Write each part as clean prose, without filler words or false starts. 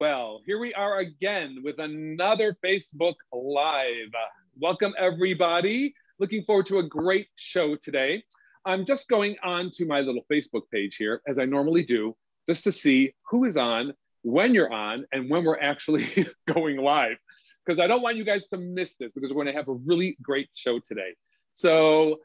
Well, here we are again with another Facebook Live. Welcome, everybody. Looking forward to a great show today. I'm just going on to my little Facebook page here, as I normally do, just to see who is on, when you're on, and when we're actually going live. Because I don't want you guys to miss this, because we're going to have a really great show today. So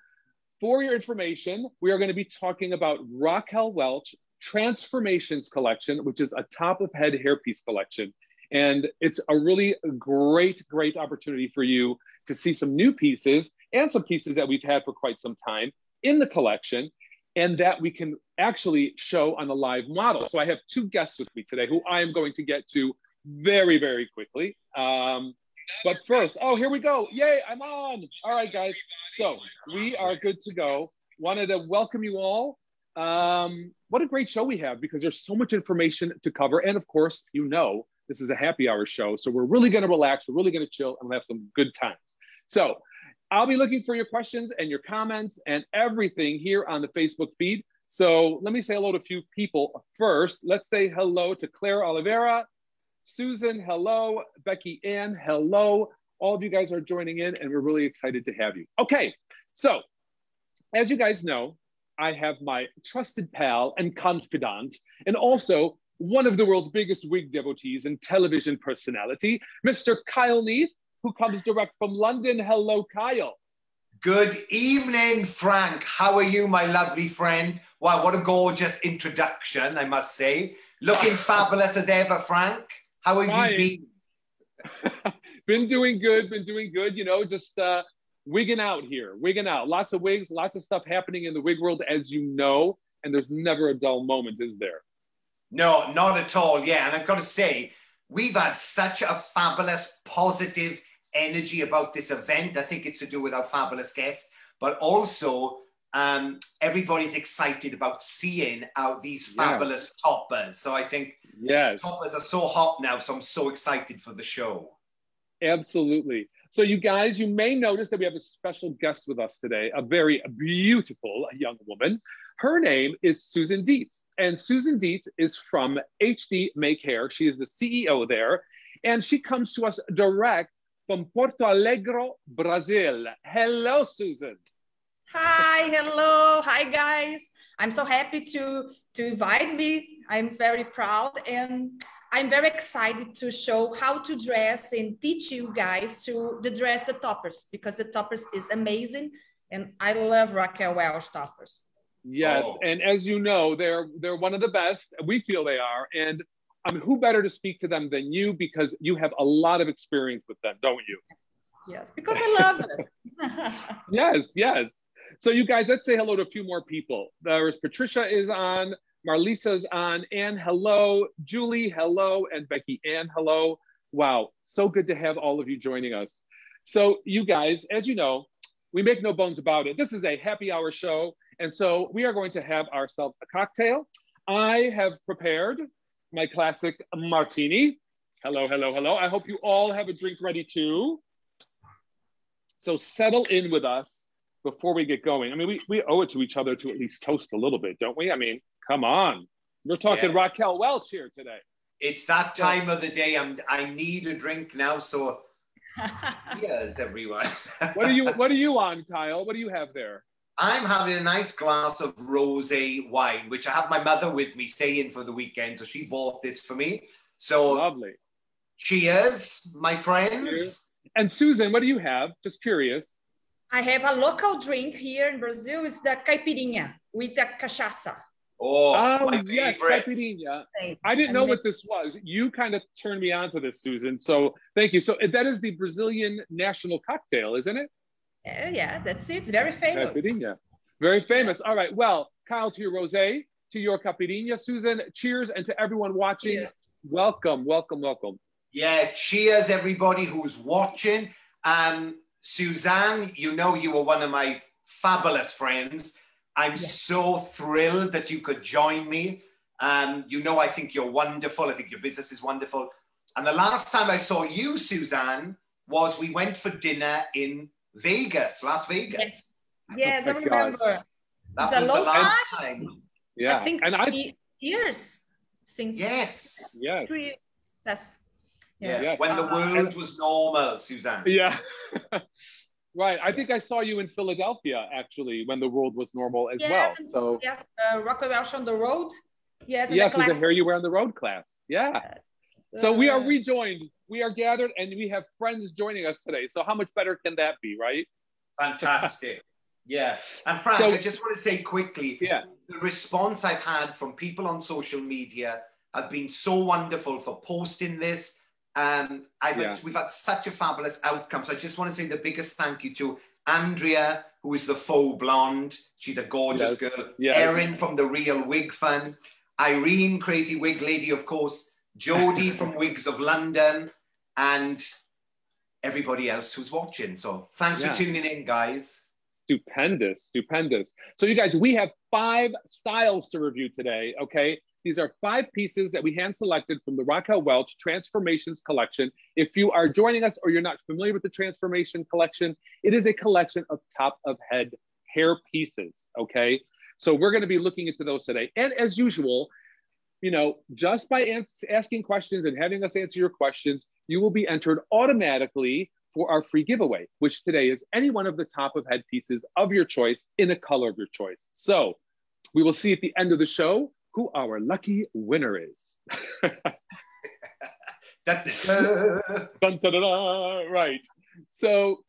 for your information, we are going to be talking about Raquel Welch Transformations collection, which is a top of head hairpiece collection. And it's a really great opportunity for you to see some new pieces and some pieces that we've had for quite some time in the collection, and that we can actually show on the live model. So I have two guests with me today who I am going to get to very quickly. But first, oh, here we go. Yay, I'm on. All right, guys. So we are good to go. Wanted to welcome you all. What a great show we have, because there's so much information to cover. And of course, you know, this is a happy hour show. So we're really going to relax. We're really going to chill and have some good times. So I'll be looking for your questions and your comments and everything here on the Facebook feed. So let me say hello to a few people first. Let's say hello to Claire Oliveira, Susan, hello, Becky Ann, hello. All of you guys are joining in, and we're really excited to have you. Okay, so as you guys know, I have my trusted pal and confidant, and also one of the world's biggest wig devotees and television personality, Mr. Kyle Neath, who comes direct from London. Hello, Kyle. Good evening, Frank. How are you, my lovely friend? Wow, what a gorgeous introduction, I must say. Looking fabulous as ever, Frank. How have you been? Been doing good, you know, just wigging out here, wigging out. Lots of wigs, lots of stuff happening in the wig world, as you know, and there's never a dull moment, is there? No, not at all, yeah. And I've got to say, we've had such a fabulous, positive energy about this event. I think it's to do with our fabulous guests, but also everybody's excited about seeing out these fabulous toppers. So I think toppers are so hot now, so I'm so excited for the show. Absolutely. So you guys, you may notice that we have a special guest with us today, a very beautiful young woman. Her name is Susan Dietz, and Susan Dietz is from HD Make Hair. She is the CEO there, and she comes to us direct from Porto Alegre, Brazil. Hello, Susan. Hi, hello. Hi, guys. I'm so happy to invite me. I'm very proud, and I'm very excited to show how to dress and teach you guys to dress the toppers, because the toppers is amazing, and I love Raquel Welch toppers. Yes, and as you know, they're one of the best. We feel they are, and I mean, who better to speak to them than you, because you have a lot of experience with them, don't you? Yes, because I love it. Yes. So you guys, let's say hello to a few more people. There's Patricia is on, Marlisa's on, Anne, hello, Julie, hello, and Becky Ann, hello. Wow, so good to have all of you joining us. So you guys, as you know, we make no bones about it. This is a happy hour show, and so we are going to have ourselves a cocktail. I have prepared my classic martini. Hello. I hope you all have a drink ready too. So settle in with us before we get going. I mean, we owe it to each other to at least toast a little bit, don't we? I mean, come on. We're talking Raquel Welch here today. It's that time of the day. I need a drink now, so cheers, everyone. What are you on, Kyle? What do you have there? I'm having a nice glass of rosé wine, which I have my mother with me staying for the weekend, so she bought this for me. So lovely. Cheers, my friends. Cheers. And Susan, what do you have? Just curious. I have a local drink here in Brazil. It's the caipirinha with the cachaça. Oh yes, caipirinha. I didn't know what this was. You kind of turned me on to this, Susan. So thank you. So that is the Brazilian national cocktail, isn't it? Yeah, that's it. It's very famous. Caipirinha. Very famous. All right. Well, Kyle, to your rosé, to your caipirinha. Susan, cheers. And to everyone watching, welcome. Yeah, cheers, everybody who's watching. Suzanne, you know you were one of my fabulous friends. I'm so thrilled that you could join me. You know, I think you're wonderful. I think your business is wonderful. And the last time I saw you, Suzanne, was we went for dinner in Vegas, Las Vegas. Yes, I remember. That was the last time. Yeah. I think 3 years since. Yes. Yes. Yeah. Yes. When the world was normal, Suzanne. Yeah. Right. I think I saw you in Philadelphia, actually, when the world was normal as well. So yes, Raquel Welch on the road. Yes, yes, with the HairUWear on the road class. Yeah. So we are rejoined. We are gathered, and we have friends joining us today. So how much better can that be, right? Fantastic. Yeah. And Frank, I just want to say quickly, the response I've had from people on social media has been so wonderful for posting this. We've had such a fabulous outcome. So I just want to say the biggest thank you to Andrea, who is the faux blonde. She's a gorgeous girl. Erin from the Real Wig Fun. Irene, Crazy Wig Lady, of course. Jodie from Wigs of London. And everybody else who's watching. So thanks for tuning in, guys. Stupendous, stupendous. So you guys, we have 5 styles to review today, okay? These are 5 pieces that we hand selected from the Raquel Welch Transformations collection. If you are joining us or you're not familiar with the Transformation collection, it is a collection of top of head hair pieces, okay? So we're gonna be looking into those today. And as usual, you know, just by asking questions and having us answer your questions, you will be entered automatically for our free giveaway, which today is any one of the top of head pieces of your choice in a color of your choice. So we will see at the end of the show who our lucky winner is. Dun, dun, dun. Right. So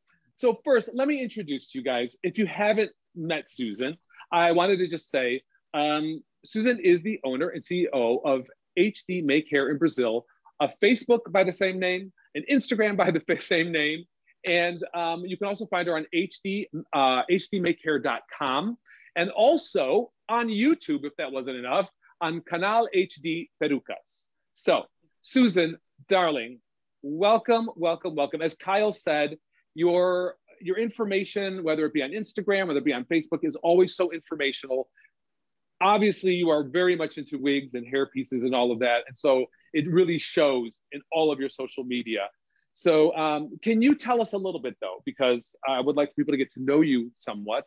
first, let me introduce you guys. If you haven't met Susan, I wanted to just say, Susan is the owner and CEO of HD Make Hair in Brazil, a Facebook by the same name, an Instagram by the same name, and you can also find her on hdmakehair.com, and also on YouTube, if that wasn't enough, on Canal HD Perucas. So, Susan, darling, welcome, welcome, welcome. As Kyle said, your information, whether it be on Instagram, whether it be on Facebook, is always so informational. Obviously, you are very much into wigs and hair pieces and all of that. And so it really shows in all of your social media. So can you tell us a little bit, though, because I would like people to get to know you somewhat.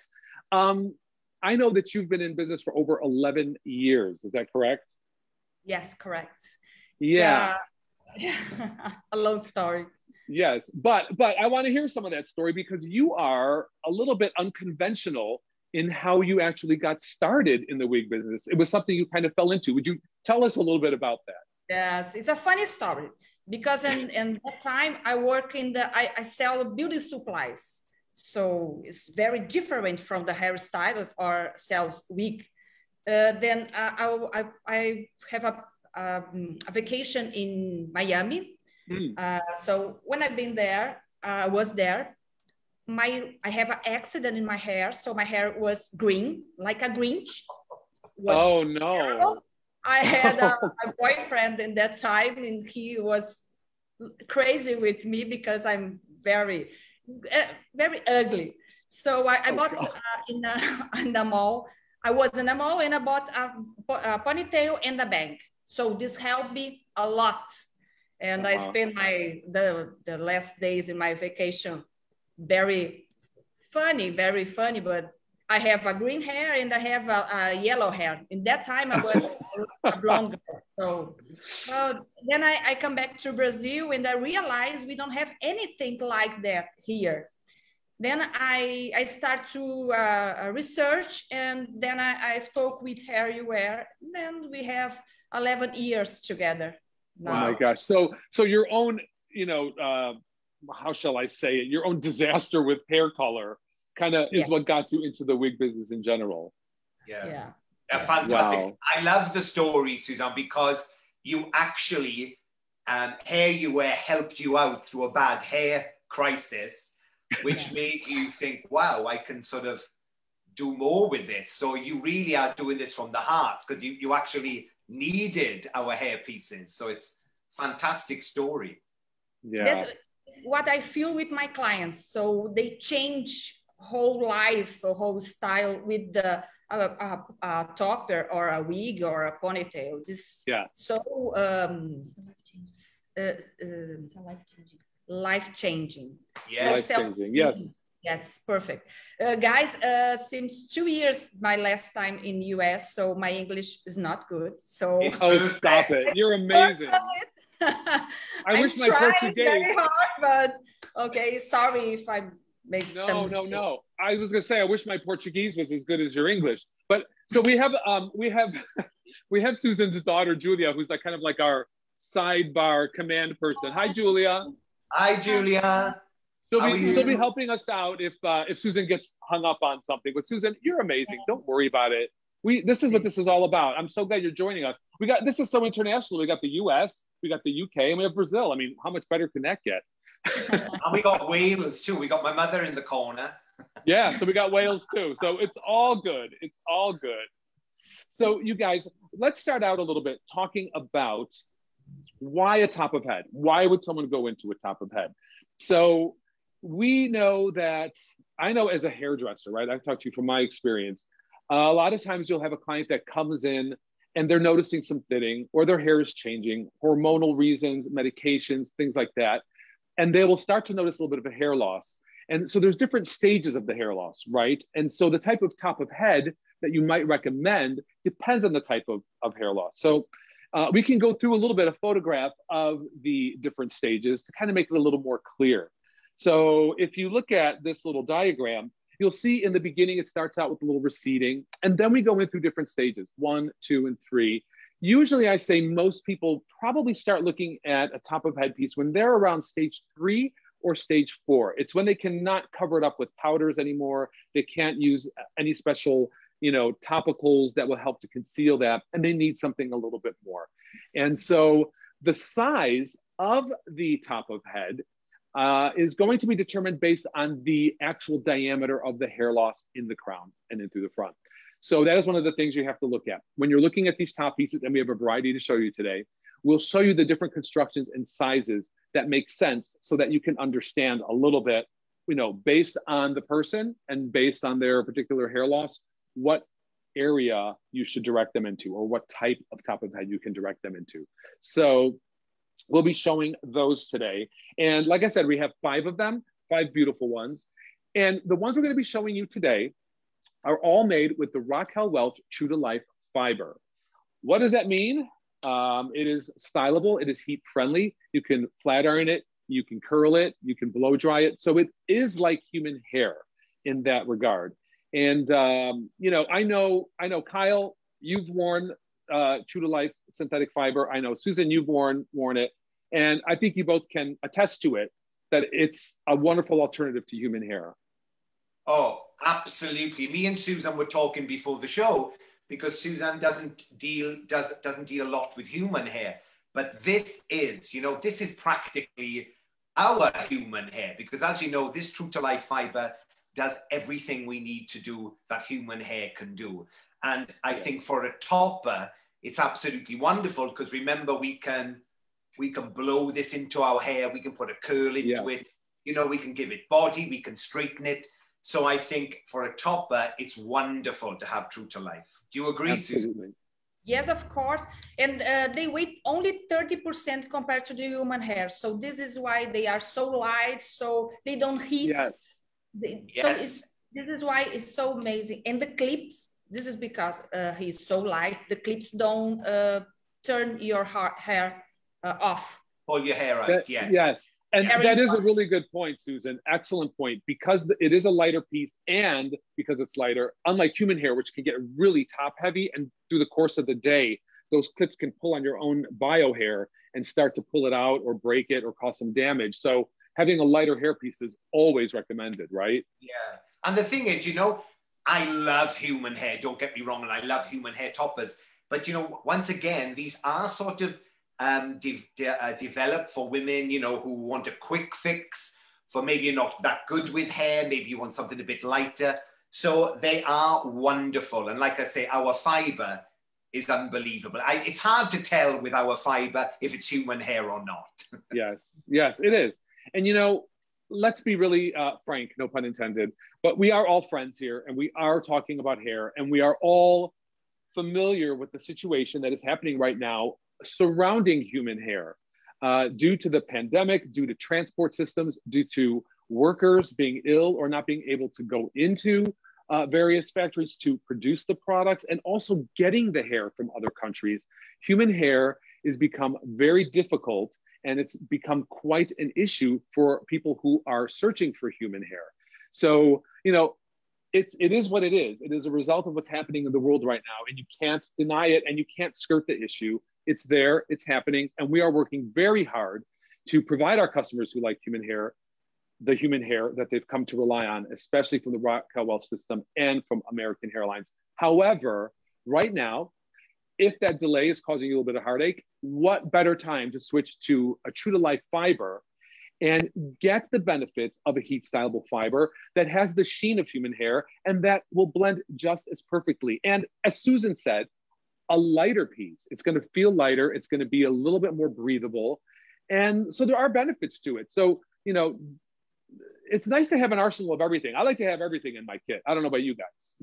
I know that you've been in business for over 11 years. Is that correct? Yes, correct. Yeah. A long story. Yes, but I want to hear some of that story because you are a little bit unconventional in how you actually got started in the wig business. It was something you kind of fell into. Would you tell us a little bit about that? Yes, it's a funny story because in that time I work I sell beauty supplies. So it's very different from the hairstylist or sells wig. Then I have a vacation in Miami. So when I've been there, I was there. I have an accident in my hair, so my hair was green, like a Grinch. Oh no! Terrible. I had a boyfriend in that time, and he was crazy with me because I'm very, very ugly. So I bought in the mall. I was in the mall and I bought a ponytail and a bang. So this helped me a lot. And I spent the last days in my vacation very funny, but I have a green hair and I have a yellow hair. In that time, I was a blonde girl. So then I come back to Brazil and I realized we don't have anything like that here. Then I start to research, and then I spoke with HairUWear. Then we have 11 years together now. Oh my gosh. So your own, you know, how shall I say it? Your own disaster with hair color kind of is what got you into the wig business in general. Yeah. Fantastic. Wow. I love the story, Susan, because you actually, HairUWear helped you out through a bad hair crisis, which made you think, wow, I can sort of do more with this. So you really are doing this from the heart because you actually needed our hair pieces. So it's a fantastic story. Yeah. That's what I feel with my clients. So they change whole life, a whole style with the a topper or a wig or a ponytail. This so life-changing. Yes. So life-changing. Yes. Yes, perfect. Guys, since 2 years, my last time in US, so my English is not good. So stop it. You're amazing. I wish my Portuguese. Very hard, but okay, sorry if I make some mistake. No. I was gonna say I wish my Portuguese was as good as your English. But so we have we have Susan's daughter Julia, who's like kind of like our sidebar command person. Hi, Julia. Hi, Julia. She'll be helping us out if Susan gets hung up on something. But Susan, you're amazing. Don't worry about it. This is what this is all about. I'm so glad you're joining us. This is so international. We got the US, we got the UK, and we have Brazil. I mean, how much better can that get? And we got Wales too. We got my mother in the corner. Yeah, so we got Wales too. So it's all good. It's all good. So you guys, let's start out a little bit talking about why a top of head. Why would someone go into a top of head? So we know that, I know as a hairdresser, right? I've talked to you from my experience. A lot of times you'll have a client that comes in and they're noticing some thinning or their hair is changing, hormonal reasons, medications, things like that. And they will start to notice a little bit of a hair loss. And so there's different stages of the hair loss, right? And so the type of top of head that you might recommend depends on the type of hair loss. So we can go through a little bit of photograph of the different stages to kind of make it a little more clear. So if you look at this little diagram, you'll see in the beginning, it starts out with a little receding, and then we go in through different stages, 1, 2, and 3. Usually I say most people probably start looking at a top of head piece when they're around stage 3 or stage 4. It's when they cannot cover it up with powders anymore. They can't use any special, topicals that will help to conceal that, and they need something a little bit more. And so the size of the top of head is going to be determined based on the actual diameter of the hair loss in the crown and in through the front. So that is one of the things you have to look at. When you're looking at these top pieces, and we have a variety to show you today, we'll show you the different constructions and sizes that make sense so that you can understand a little bit, based on the person and based on their particular hair loss, what area you should direct them into or what type of top of head you can direct them into. So we'll be showing those today. And like I said, we have 5 of them, 5 beautiful ones. And the ones we're going to be showing you today are all made with the Raquel Welch True to Life fiber. What does that mean? It is stylable, it is heat friendly. You can flat iron it, you can curl it, you can blow dry it. So it is like human hair in that regard. And I know Kyle, you've worn True to Life synthetic fiber. I know Susan, you've worn it. And I think you both can attest to it, that it's a wonderful alternative to human hair. Oh, absolutely. Me and Susan were talking before the show because Susan doesn't deal a lot with human hair. But this is practically our human hair, because as you know, this True to Life fiber does everything we need to do that human hair can do. And I think for a topper, it's absolutely wonderful because remember, we can blow this into our hair, we can put a curl into it, we can give it body, we can straighten it. So I think for a topper, it's wonderful to have True to Life. Do you agree, Absolutely. Susan? Yes, of course. And they weigh only 30% compared to the human hair. So this is why they are so light, so they don't heat. Yes. This is why it's so amazing. And the clips, this is because he's so light, the clips don't turn your hair off. Pull your hair out, Yes. And that is a really good point, Susan. Excellent point. Because it is a lighter piece and because it's lighter, unlike human hair, which can get really top heavy, and through the course of the day, those clips can pull on your own bio hair and start to pull it out or break it or cause some damage. So having a lighter hair piece is always recommended, right? Yeah. And the thing is, I love human hair. Don't get me wrong. And I love human hair toppers. But, once again, these are sort of developed for women, who want a quick fix, for maybe you're not that good with hair, maybe you want something a bit lighter. So they are wonderful. And like I say, our fiber is unbelievable. It's hard to tell with our fiber if it's human hair or not. Yes, it is. And, let's be really frank, no pun intended, but we are all friends here and we are talking about hair and we are all familiar with the situation that is happening right now surrounding human hair due to the pandemic, due to transport systems, due to workers being ill or not being able to go into various factories to produce the products, and also getting the hair from other countries. Human hair is become very difficult, and it's become quite an issue for people who are searching for human hair. So, you know, it is what it is. It is a result of what's happening in the world right now, and you can't deny it, and you can't skirt the issue. It's there, it's happening, and we are working very hard to provide our customers who like human hair, the human hair that they've come to rely on, especially from the Raquel Welch system and from American Hairlines. However, right now, if that delay is causing you a little bit of heartache, what better time to switch to a true to life fiber and get the benefits of a heat styleable fiber that has the sheen of human hair and that will blend just as perfectly. And as Susan said, a lighter piece. It's going to feel lighter. It's going to be a little bit more breathable. And so there are benefits to it. So, you know, it's nice to have an arsenal of everything. I like to have everything in my kit. I don't know about you guys.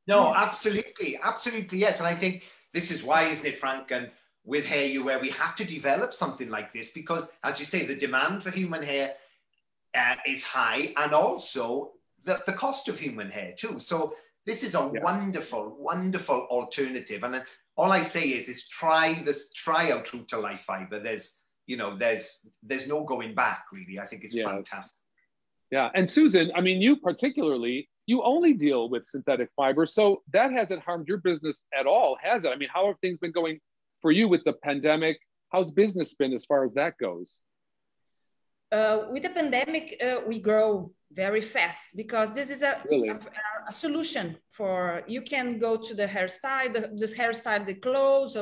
No, absolutely. Absolutely, yes. And I think this is why, isn't it, Frank? And with HairUWear, we have to develop something like this because, as you say, the demand for human hair is high, and also the cost of human hair too. So this is a wonderful, wonderful alternative. And all I say is try out True to Life Fiber. There's no going back, really. I think it's fantastic. Yeah, and Susan, I mean, you particularly, you only deal with synthetic fiber, so that hasn't harmed your business at all, has it? I mean, how have things been going for you with the pandemic? How's business been as far as that goes? With the pandemic, we grow very fast because this is a solution for, you can go to the hairstyle, this hairstyle, the clothes,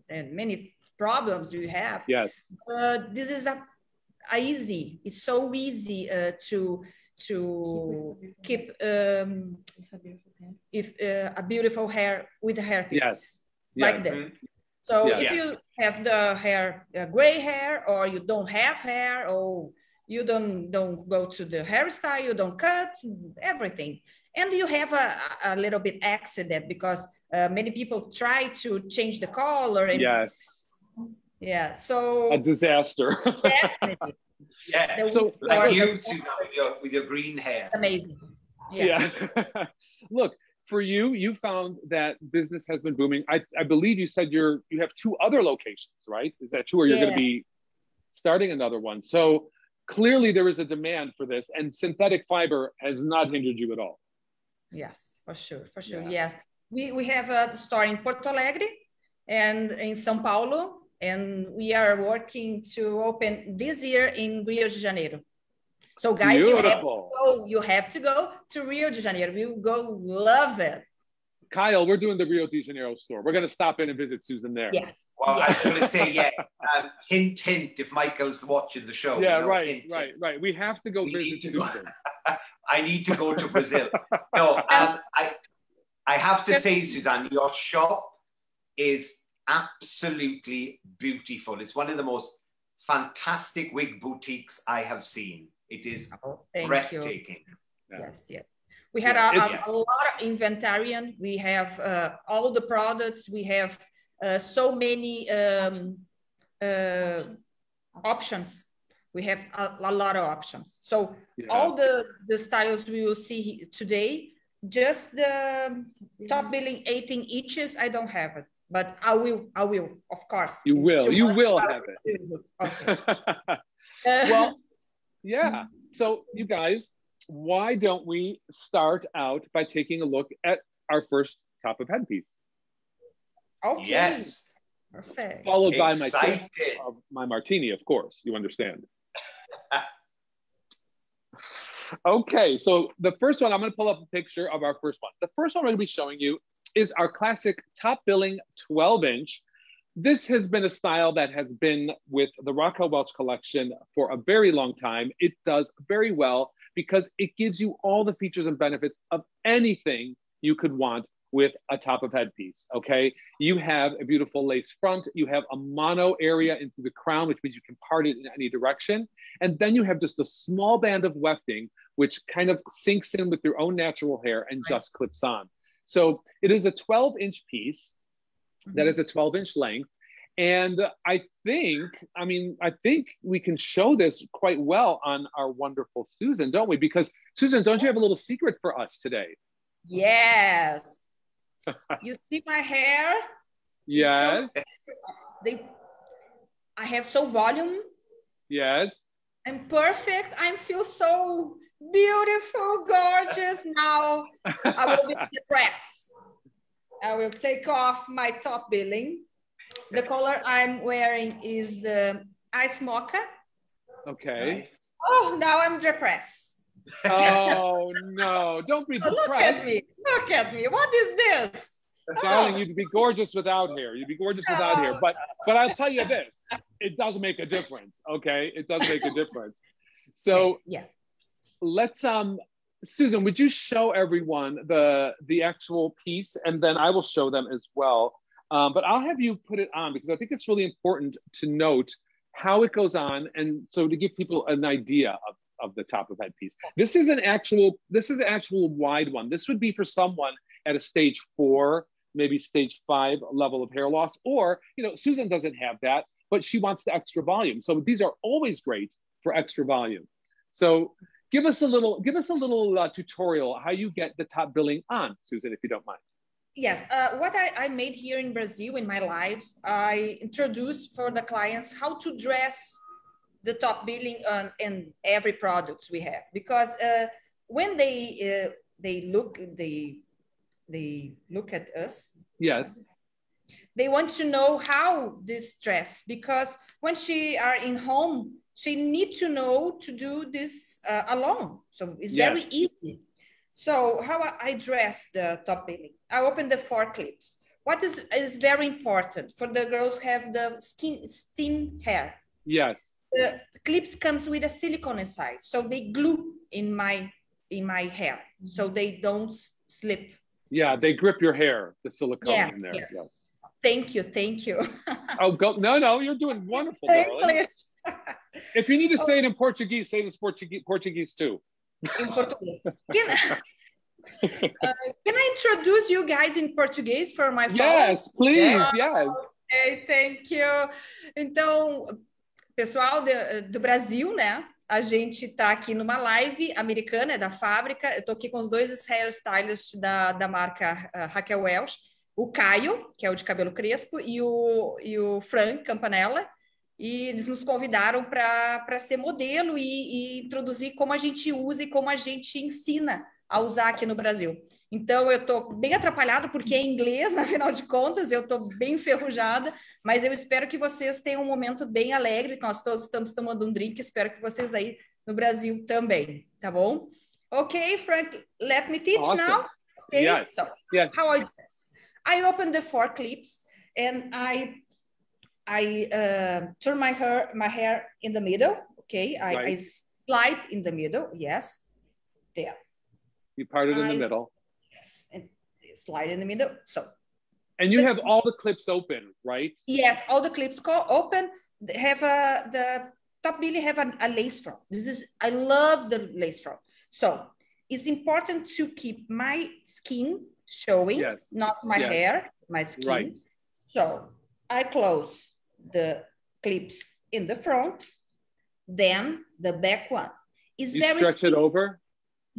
and many problems you have. Yes. This is it's so easy to keep a beautiful hair with hair pieces like this. So if you have the hair, gray hair, or you don't have hair, or you don't go to the hairstyle, you don't cut, everything. And you have a little bit accident because many people try to change the color. And, yeah, so. A disaster. Definitely. Yeah, so like you with your green hair. Amazing. Yeah. Look, for you, you found that business has been booming. I believe you said you have 2 other locations, right? Is that true? Or you're going to be starting another one. So clearly there is a demand for this, and synthetic fiber has not hindered you at all. Yes, for sure. Yes. We have a store in Porto Alegre and in São Paulo, and we are working to open this year in Rio de Janeiro. So guys, you have to go to Rio de Janeiro. We will go love it. Kyle, we're doing the Rio de Janeiro store. We're going to stop in and visit Susan there. Yes. Well, I was going to say, hint, hint, if Michael's watching the show. Yeah, you know, right. We have to go visit Susan. I need to go to Brazil. No, I have to say, Susan, your shop is absolutely beautiful. It's one of the most fantastic wig boutiques I have seen. It is breathtaking. Yes. We had a lot of inventarium. We have all the products. We have so many options. We have a lot of options. So all the styles we will see today, just the top billing 18 inches, I don't have it. But I will, of course. You will have it. Okay. Well, yeah. So you guys, why don't we start out by taking a look at our first top of headpiece? Okay. Yes. Perfect. Followed by my martini, of course. You understand. Okay, so the first one, I'm going to pull up a picture of our first one. The first one I'm going to be showing you is our classic top billing 12-inch. This has been a style that has been with the Raquel Welch collection for a very long time. It does very well because it gives you all the features and benefits of anything you could want with a top of headpiece, okay? You have a beautiful lace front. You have a mono area into the crown, which means you can part it in any direction. And then you have just a small band of wefting, which kind of sinks in with your own natural hair and just clips on. So it is a 12-inch piece that is a 12-inch length. And I think we can show this quite well on our wonderful Susan, don't we? Because Susan, don't you have a little secret for us today? Yes. You see my hair? Yes. So, I have so volume. Yes. I'm perfect. I feel so beautiful, gorgeous. Now I will be depressed. I will take off my top billing. The color I'm wearing is the ice mocha. Okay. Nice. Oh, now I'm depressed. Oh no, don't be depressed. Look at me. Look at me. What is this? Darling, you'd be gorgeous without hair. You'd be gorgeous without hair. But I'll tell you this, it does make a difference. Okay. It does make a difference. So yeah. Let's Susan, would you show everyone the actual piece, and then I will show them as well. But I'll have you put it on because I think it's really important to note how it goes on, and so to give people an idea of the top of head piece. This is an actual wide one. This would be for someone at a stage 4, maybe stage 5 level of hair loss, or Susan doesn't have that, but she wants the extra volume. So these are always great for extra volume. So give us a little tutorial how you get the top billing on, Susan, if you don't mind. Yes, what I made here in Brazil in my lives, I introduced for the clients how to dress the top billing on in every product we have, because when they look at us. Yes. They want to know how this dress, because when she are in home, she need to know to do this alone. So it's very easy. So how I dress the top billing? I open the 4 clips. What is very important for the girls have the thin hair. Yes. The clips comes with a silicone inside, so they glue in my hair, so they don't slip. Yeah, they grip your hair, the silicone in there. Yes. Thank you. Oh, no, you're doing wonderful, darling. If you need to say it in Portuguese, say it in Portuguese too. In Portuguese. Can I introduce you guys in Português for my followers? Yes, please, yes. Okay, thank you. Então, pessoal do Brasil, né? A gente tá aqui numa live americana, é da fábrica. Eu tô aqui com os 2 hairstylists da marca Raquel Welch. O Caio, que é o de cabelo crespo, e o Frank Campanella. E eles nos convidaram para ser modelo e introduzir como a gente usa e como a gente ensina a usar aqui no Brasil. Então, eu estou bem atrapalhada, porque é inglês, afinal de contas, eu estou bem enferrujada, mas eu espero que vocês tenham um momento bem alegre. Nós todos estamos tomando um drink, espero que vocês aí no Brasil também, tá bom? Ok, Frank, let me teach now. Okay, yes. So, yes. How I do this? I open the 4 clips, and I turn my hair in the middle. Okay, I slide in the middle. Yes, there. You part it in the middle. Yes, and slide in the middle. So. And you have all the clips open, right? Yes, all the clips open. They have the top billy have a lace front. I love the lace front. So it's important to keep my skin showing, not my hair, my skin. Right. So I close the clips in the front, then the back one is very stretch sticky. It over.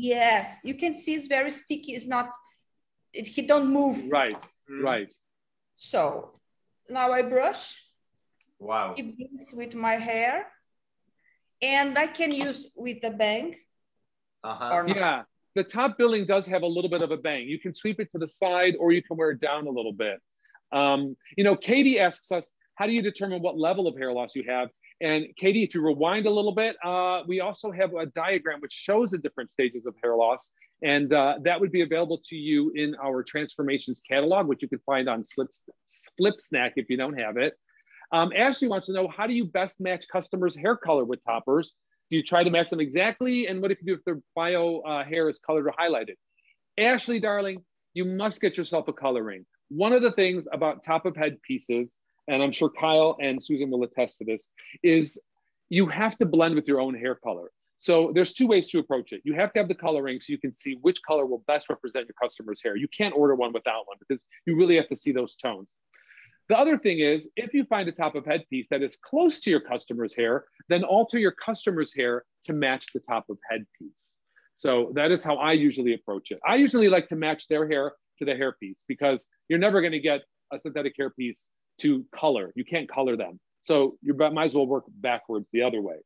Yes, you can see it's very sticky. It's not. He don't move. Right. Right. So now I brush. Wow. Keep this with my hair, and I can use with the bang. Or not. Yeah. The top billing does have a little bit of a bang. You can sweep it to the side, or you can wear it down a little bit. Katie asks us, how do you determine what level of hair loss you have? And Katie, if you rewind a little bit, we also have a diagram which shows the different stages of hair loss. And that would be available to you in our Transformations catalog, which you can find on Flipsnack if you don't have it. Ashley wants to know, how do you best match customers' hair color with toppers? Do you try to match them exactly? And what if you do if their bio hair is colored or highlighted? Ashley, darling, you must get yourself a coloring. One of the things about top of head pieces, and I'm sure Kyle and Susan will attest to this, is you have to blend with your own hair color. So there's 2 ways to approach it. You have to have the coloring so you can see which color will best represent your customer's hair. You can't order one without one because you really have to see those tones. The other thing is, if you find a top of head piece that is close to your customer's hair, then alter your customer's hair to match the top of head piece. So that is how I usually approach it. I usually like to match their hair to the hair piece because you're never going to get a synthetic hair piece to color. You can't color them. So you might as well work backwards the other way.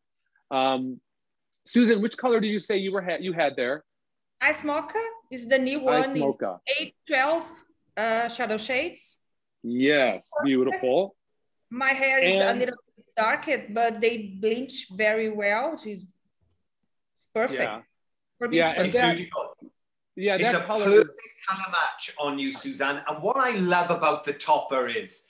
Susan, which color do you say you had there? Ice Mocha is the new one. Ice Mocha. 812 shadow shades. Yes, beautiful. My hair is a little bit darker, but they bleach very well. It's perfect. Yeah. For me, it's beautiful. Yeah, it's a perfect color match on you, Suzanne. And what I love about the topper is,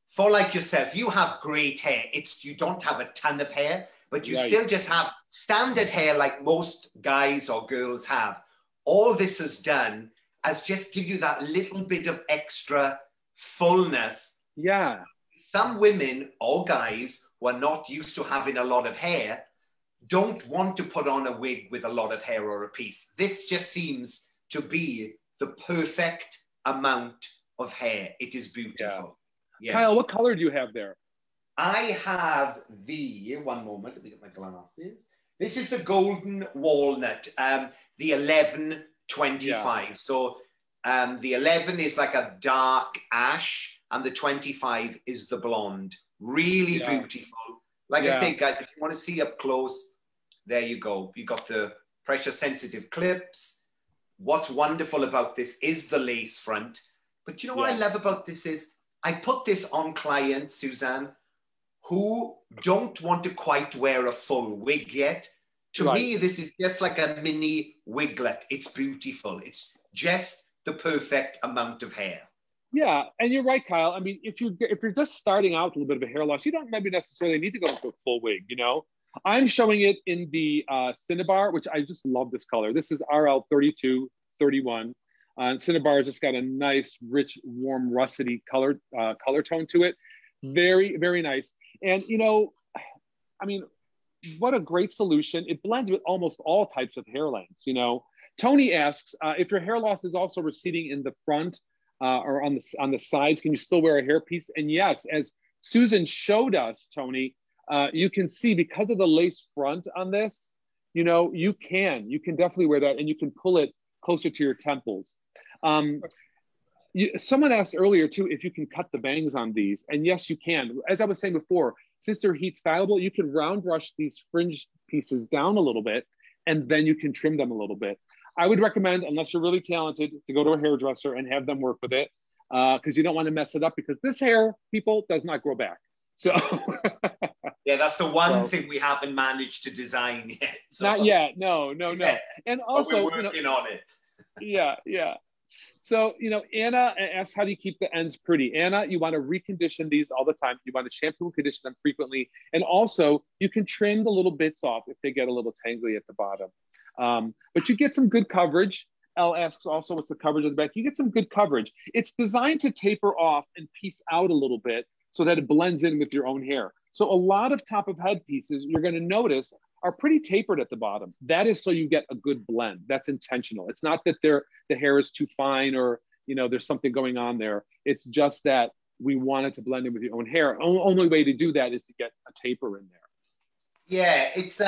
for like yourself, you have great hair. You don't have a ton of hair, but you still just have standard hair like most guys or girls have. All this has done as just give you that little bit of extra fullness. Yeah. Some women or guys who are not used to having a lot of hair don't want to put on a wig with a lot of hair or a piece. This just seems to be the perfect amount of hair. It is beautiful. Yeah. Kyle, what color do you have there? I have one moment, let me get my glasses. This is the golden walnut, the 1125. Yeah. So the 11 is like a dark ash and the 25 is the blonde. Really beautiful. Like I say, guys, if you want to see up close, there you go. You got the pressure sensitive clips. What's wonderful about this is the lace front. But you know what I love about this is I put this on clients, Suzanne, who don't want to quite wear a full wig yet. To me, this is just like a mini wiglet. It's beautiful. It's just the perfect amount of hair. Yeah, and you're right, Kyle. I mean, if you're just starting out with a little bit of a hair loss, you don't maybe necessarily need to go into a full wig, you know? I'm showing it in the Cinnabar, which I just love this color. This is RL3231. Cinnabar has just got a nice, rich, warm, russety color tone to it. Very, very nice. And, you know, I mean, what a great solution. It blends with almost all types of hair lengths, you know. Tony asks, if your hair loss is also receding in the front or on the sides, can you still wear a hairpiece? And yes, as Susan showed us, Tony, you can see because of the lace front on this, you know, you can definitely wear that and you can pull it closer to your temples. Someone asked earlier too, if you can cut the bangs on these, and yes, you can. As I was saying before, since they're heat styleable, you can round brush these fringe pieces down a little bit, and then you can trim them a little bit. I would recommend, unless you're really talented, to go to a hairdresser and have them work with it, because you don't want to mess it up, because this hair, people, does not grow back. So yeah, that's the one thing we haven't managed to design yet. So. Not yet, no. And also, but we're working on it. Yeah. So, you know, Anna asks, how do you keep the ends pretty? Anna, you want to recondition these all the time. You want to shampoo and condition them frequently. And also, you can trim the little bits off if they get a little tangly at the bottom. But you get some good coverage. Elle asks also, what's the coverage of the back? You get some good coverage. It's designed to taper off and piece out a little bit so that it blends in with your own hair. So a lot of top of head pieces, you're going to notice, are pretty tapered at the bottom. That is so you get a good blend. That's intentional. It's not that the hair is too fine or, you know, there's something going on there. It's just that we want it to blend in with your own hair. Only way to do that is to get a taper in there. Yeah, it's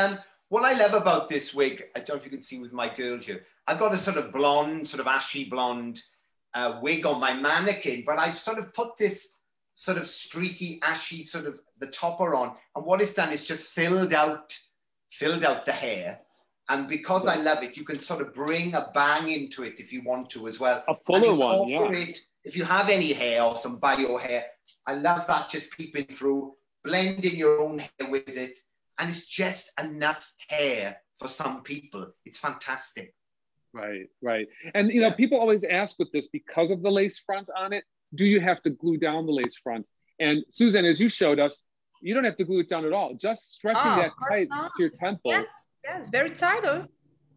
what I love about this wig, I don't know if you can see with my girl here, I've got a sort of blonde, sort of ashy blonde wig on my mannequin, but I've sort of put this sort of streaky, ashy sort of the topper on. And what it's done is just filled out the hair. And because I love it, you can sort of bring a bang into it if you want to as well. A fuller one, yeah. If you have any hair or some bio hair, I love that just peeping through, blending your own hair with it. And it's just enough hair for some people. It's fantastic. Right. And, you know, people always ask with this, because of the lace front on it, do you have to glue down the lace front? And Susan, as you showed us, you don't have to glue it down at all. Just stretching that tight to your temples. Yes, very tight.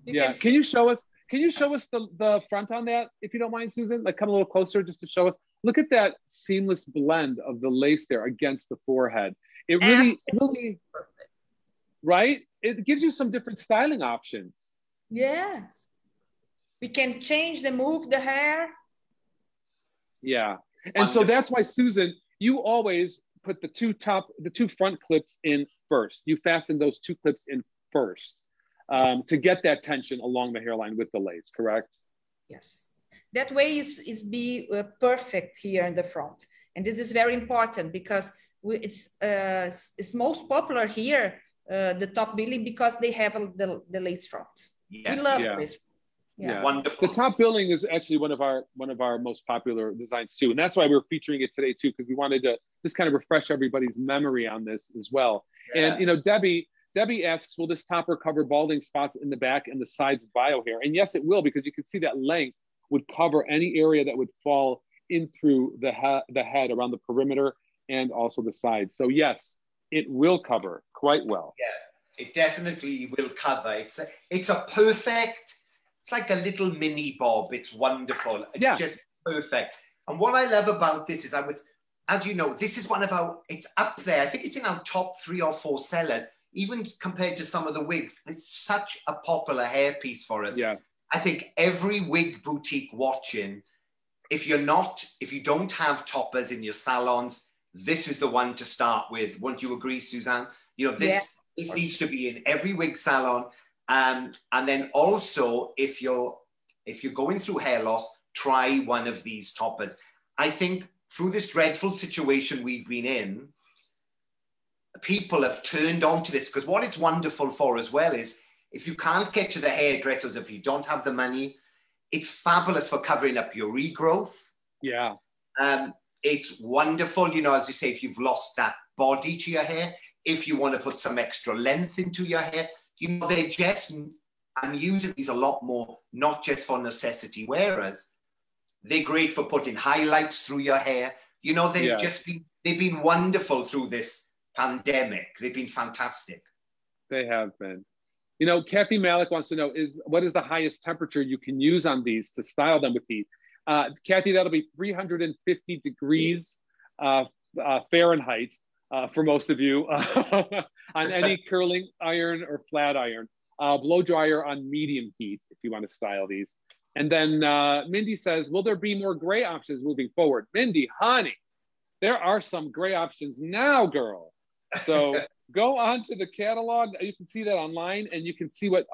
Can you show us the front on that, if you don't mind, Susan? Like, come a little closer just to show us. Look at that seamless blend of the lace there against the forehead. It really, perfect. Right? It gives you some different styling options. Yes. We can move the hair. Yeah. And so that's why, Susan, you always put the two front clips in first. You fasten those two clips in first to get that tension along the hairline with the lace, correct? Yes. That way is be perfect here in the front. And this is very important because it's most popular here, the top billing, because they have the lace front. Yeah. We love lace front. Yeah. Wonderful. The top billing is actually one of our most popular designs too, and that's why we're featuring it today too, because we wanted to just kind of refresh everybody's memory on this as well. Yeah. And you know, Debbie asks, will this topper cover balding spots in the back and the sides of bio hair? And yes, it will, because you can see that length would cover any area that would fall in through the head around the perimeter and also the sides. So yes, it will cover quite well. Yeah, it definitely will cover. It's a perfect. It's like a little mini bob. It's wonderful. It's just perfect. And what I love about this is as you know, this is one of it's up there. I think it's in our top 3 or 4 sellers, even compared to some of the wigs. It's such a popular hairpiece for us. Yeah. I think every wig boutique watching, if you don't have toppers in your salons, this is the one to start with. Won't you agree, Suzanne? You know, this needs to be in every wig salon. And then also, if you're going through hair loss, try one of these toppers. I think through this dreadful situation we've been in, people have turned onto this, because what it's wonderful for as well is, if you can't get to the hairdressers, if you don't have the money, it's fabulous for covering up your regrowth. Yeah. It's wonderful, you know, as you say, if you've lost that body to your hair, if you want to put some extra length into your hair, you know, I'm using these a lot more, not just for necessity wearers. They're great for putting highlights through your hair. You know, they've been wonderful through this pandemic. They've been fantastic. They have been. You know, Kathy Malik wants to know, what is the highest temperature you can use on these to style them with heat? Kathy, that'll be 350 degrees Fahrenheit. For most of you, on any curling iron or flat iron, blow dryer on medium heat if you want to style these. And then Mindy says, will there be more gray options moving forward? Mindy, honey, there are some gray options now, girl. So go on to the catalog. You can see that online, and you can see what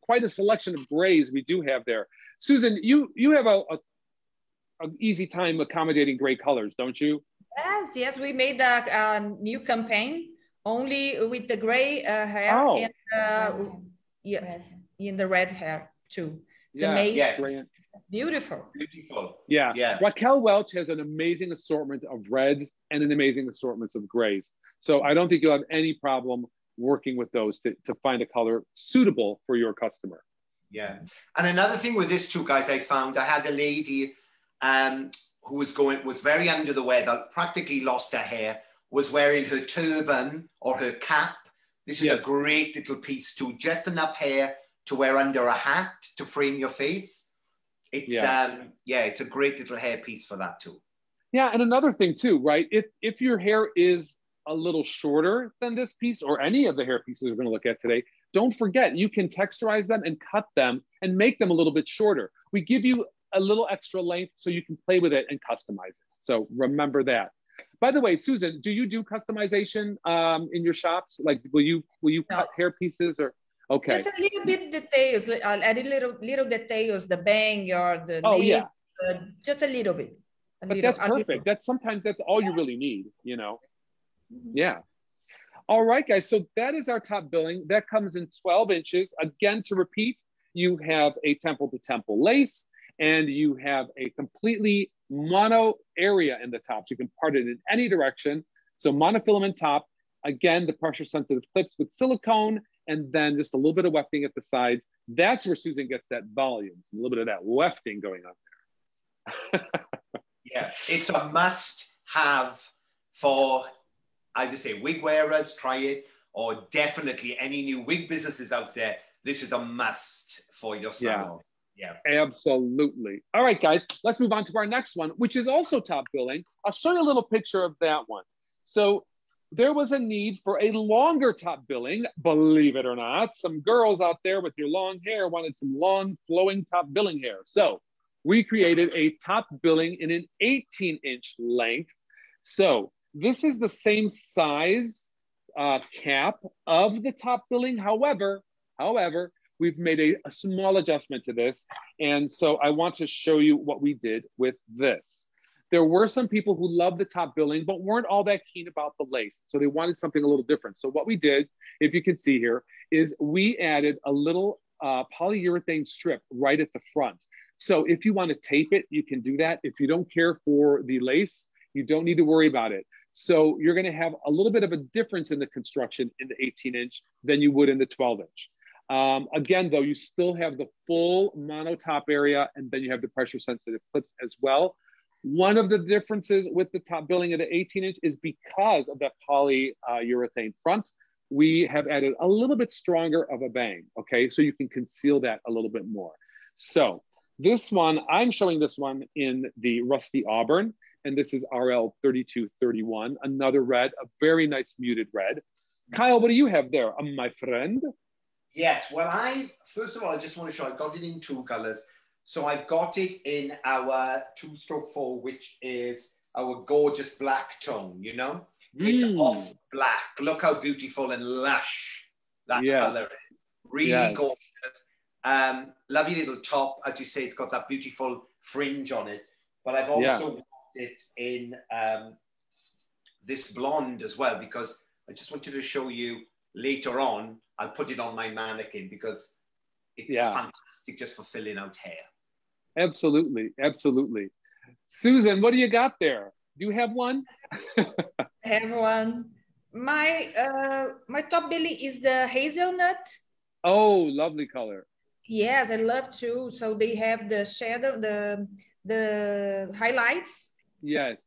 quite a selection of grays we do have there. Susan, you have an easy time accommodating gray colors, don't you? Yes, we made a new campaign only with the gray hair and in the red hair too. It's amazing. Beautiful. Yeah. Raquel Welch has an amazing assortment of reds and an amazing assortment of grays. So I don't think you'll have any problem working with those to find a color suitable for your customer. Yeah. And another thing with this too, guys, I found I had a lady who was very under the weather, practically lost her hair, was wearing her turban or her cap. This is a great little piece too, just enough hair to wear under a hat to frame your face. It's it's a great little hair piece for that too. Yeah, and another thing too, right? If your hair is a little shorter than this piece or any of the hair pieces we're going to look at today, don't forget you can texturize them and cut them and make them a little bit shorter. We give you a little extra length so you can play with it and customize it. So remember that. By the way, Susan, do you do customization in your shops? Like, will you cut hair pieces or? Okay. Just a little bit details, add little details, the bang or the nail, just a little bit. That's perfect. Sometimes that's all you really need, you know? Yeah. All right, guys. So that is our top billing. That comes in 12 inches. Again, to repeat, you have a temple to temple lace, and you have a completely mono area in the top. So you can part it in any direction. So monofilament top, again, the pressure sensitive clips with silicone, and then just a little bit of wefting at the sides. That's where Susan gets that volume, a little bit of that wefting going on there. Yeah, it's a must have for, I just say, wig wearers, try it, or definitely any new wig businesses out there. This is a must for your salon. Yeah, absolutely. All right, guys, let's move on to our next one, which is also top billing. I'll show you a little picture of that one. So there was a need for a longer top billing, believe it or not. Some girls out there with your long hair wanted some long flowing top billing hair. So we created a top billing in an 18-inch length. So this is the same size cap of the top billing. However, we've made a small adjustment to this. And so I want to show you what we did with this. There were some people who loved the top billing, but weren't all that keen about the lace. So they wanted something a little different. So what we did, if you can see here, is we added a little polyurethane strip right at the front. So if you want to tape it, you can do that. If you don't care for the lace, you don't need to worry about it. So you're going to have a little bit of a difference in the construction in the 18-inch than you would in the 12-inch. Again, though, you still have the full monotop area, and then you have the pressure sensitive clips as well. One of the differences with the top billing of the 18-inch is because of that polyurethane front, we have added a little bit stronger of a bang, okay? So you can conceal that a little bit more. So this one, I'm showing this one in the Rusty Auburn, and this is RL 3231, another red, a very nice muted red. Kyle, what do you have there, my friend? Yes, well, first of all, I just want to show, I got it in 2 colors. So I've got it in our 2-stroke 4, which is our gorgeous black tone, you know? It's off black. Look how beautiful and lush that color is. Really gorgeous. Lovely little top. As you say, it's got that beautiful fringe on it. But I've also got it in this blonde as well, because I just wanted to show you later on. I'll put it on my mannequin because it's fantastic just for filling out hair. Absolutely, absolutely. Susan, what do you got there? Do you have one? I have one. My top billy is the hazelnut. Oh, lovely color. Yes, I love too. So they have the shadow, the highlights. Yes.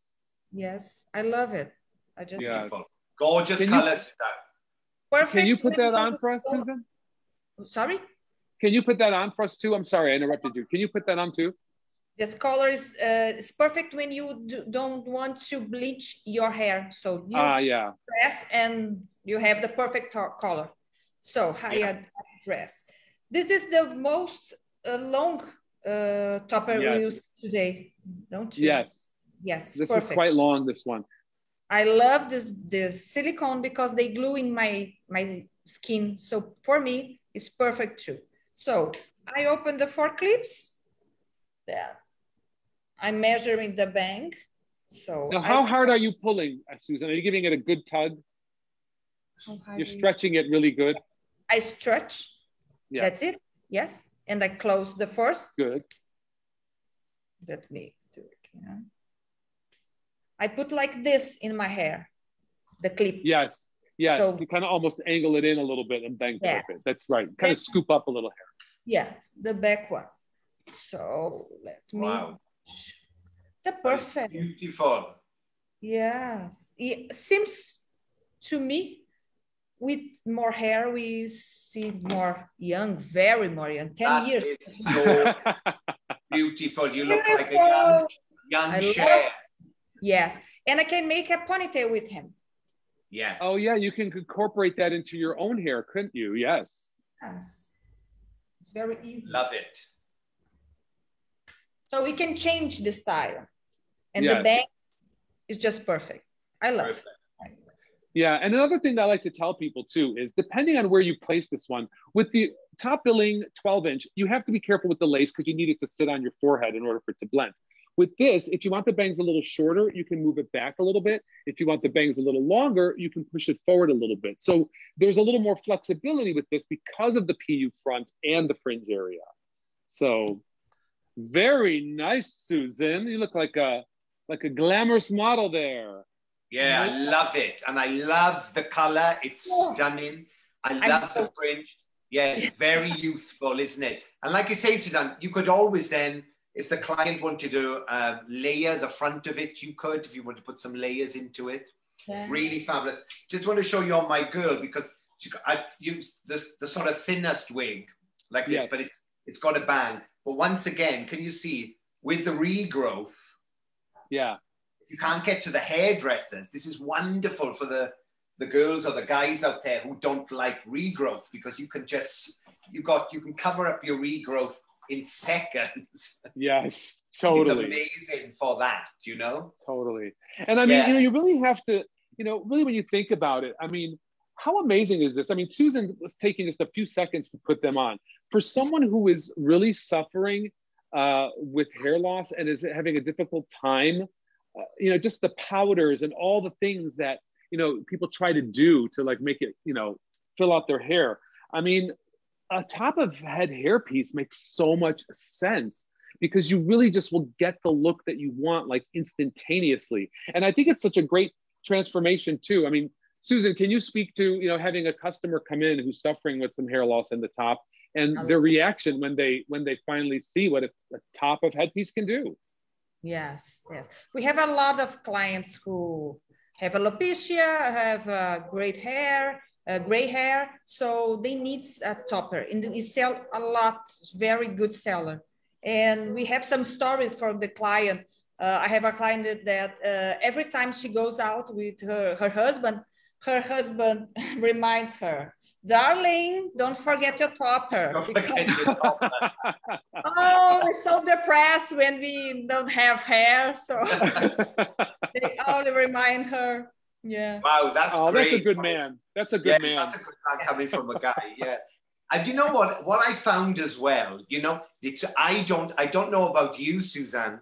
Yes, I love it. I just gorgeous colors. Perfect. Can you put that on for us, Susan? Sorry? Can you put that on for us too? I'm sorry, I interrupted you. Can you put that on too? This color is it's perfect when you don't want to bleach your hair. So you dress and you have the perfect color. So dress. This is the most long topper we use today, don't you? Yes. Yes. This is quite long, this one. I love this silicone because they glue in my skin. So for me, it's perfect too. So I open the 4 clips. There. I'm measuring the bang. So now, how hard are you pulling, Susan? Are you giving it a good tug? You're stretching it really good. I stretch. Yeah. That's it. Yes. And I close the first. Good. Let me do it. Yeah. I put like this in my hair, the clip. Yes. Yes. So, you kind of almost angle it in a little bit and bang it. That's right. Kind of scoop up a little hair. Yes. The back one. So let me. Wow. It's a perfect. Beautiful. Yes. It seems to me with more hair, we see more young, very more young, 10 years. That is so beautiful. You look like a young Cher. Yes. And I can make a ponytail with him. Yeah. Oh, yeah. You can incorporate that into your own hair, couldn't you? Yes. Yes. It's very easy. Love it. So we can change the style. And the bang is just perfect. I love it. Yeah, and another thing that I like to tell people too is depending on where you place this one, with the top billing 12-inch, you have to be careful with the lace because you need it to sit on your forehead in order for it to blend. With this, if you want the bangs a little shorter, you can move it back a little bit. If you want the bangs a little longer, you can push it forward a little bit. So there's a little more flexibility with this because of the PU front and the fringe area. So very nice, Susan. You look like a glamorous model there. Yeah, I love it. And I love the color. It's stunning. I love the fringe. Yeah, it's very youthful, isn't it? And like you say, Suzanne, you could always then, if the client wanted to layer the front of it, you could, if you want to put some layers into it. Yeah. Really fabulous. Just want to show you on my girl, because I've used the sort of thinnest wig like this, but it's got a bang. But once again, can you see, with the regrowth, you can't get to the hairdressers. This is wonderful for the girls or the guys out there who don't like regrowth, because you can just, you can cover up your regrowth in seconds. Yes, totally. It's amazing for that, you know? Totally. And I mean, you know, you really have to, you know, really when you think about it, I mean, how amazing is this? I mean, Susan was taking just a few seconds to put them on. For someone who is really suffering with hair loss and is having a difficult time you know, just the powders and all the things that, you know, people try to do to like make it, you know, fill out their hair. I mean, a top of head hairpiece makes so much sense because you really just will get the look that you want like instantaneously. And I think it's such a great transformation too. I mean, Susan, can you speak to, you know, having a customer come in who's suffering with some hair loss in the top and their reaction when they finally see what a top of headpiece can do? Yes, yes. We have a lot of clients who have alopecia, have great hair, gray hair, so they need a topper. And we sell a lot, very good seller. And we have some stories from the client. I have a client that every time she goes out with her husband reminds her, darling, don't forget your topper. Oh, we're so depressed when we don't have hair. So they only remind her. Yeah. Wow, that's great. That's a good man. That's a good man. That's a good man coming from a guy. Yeah. And you know what I found as well, you know, I don't know about you, Suzanne.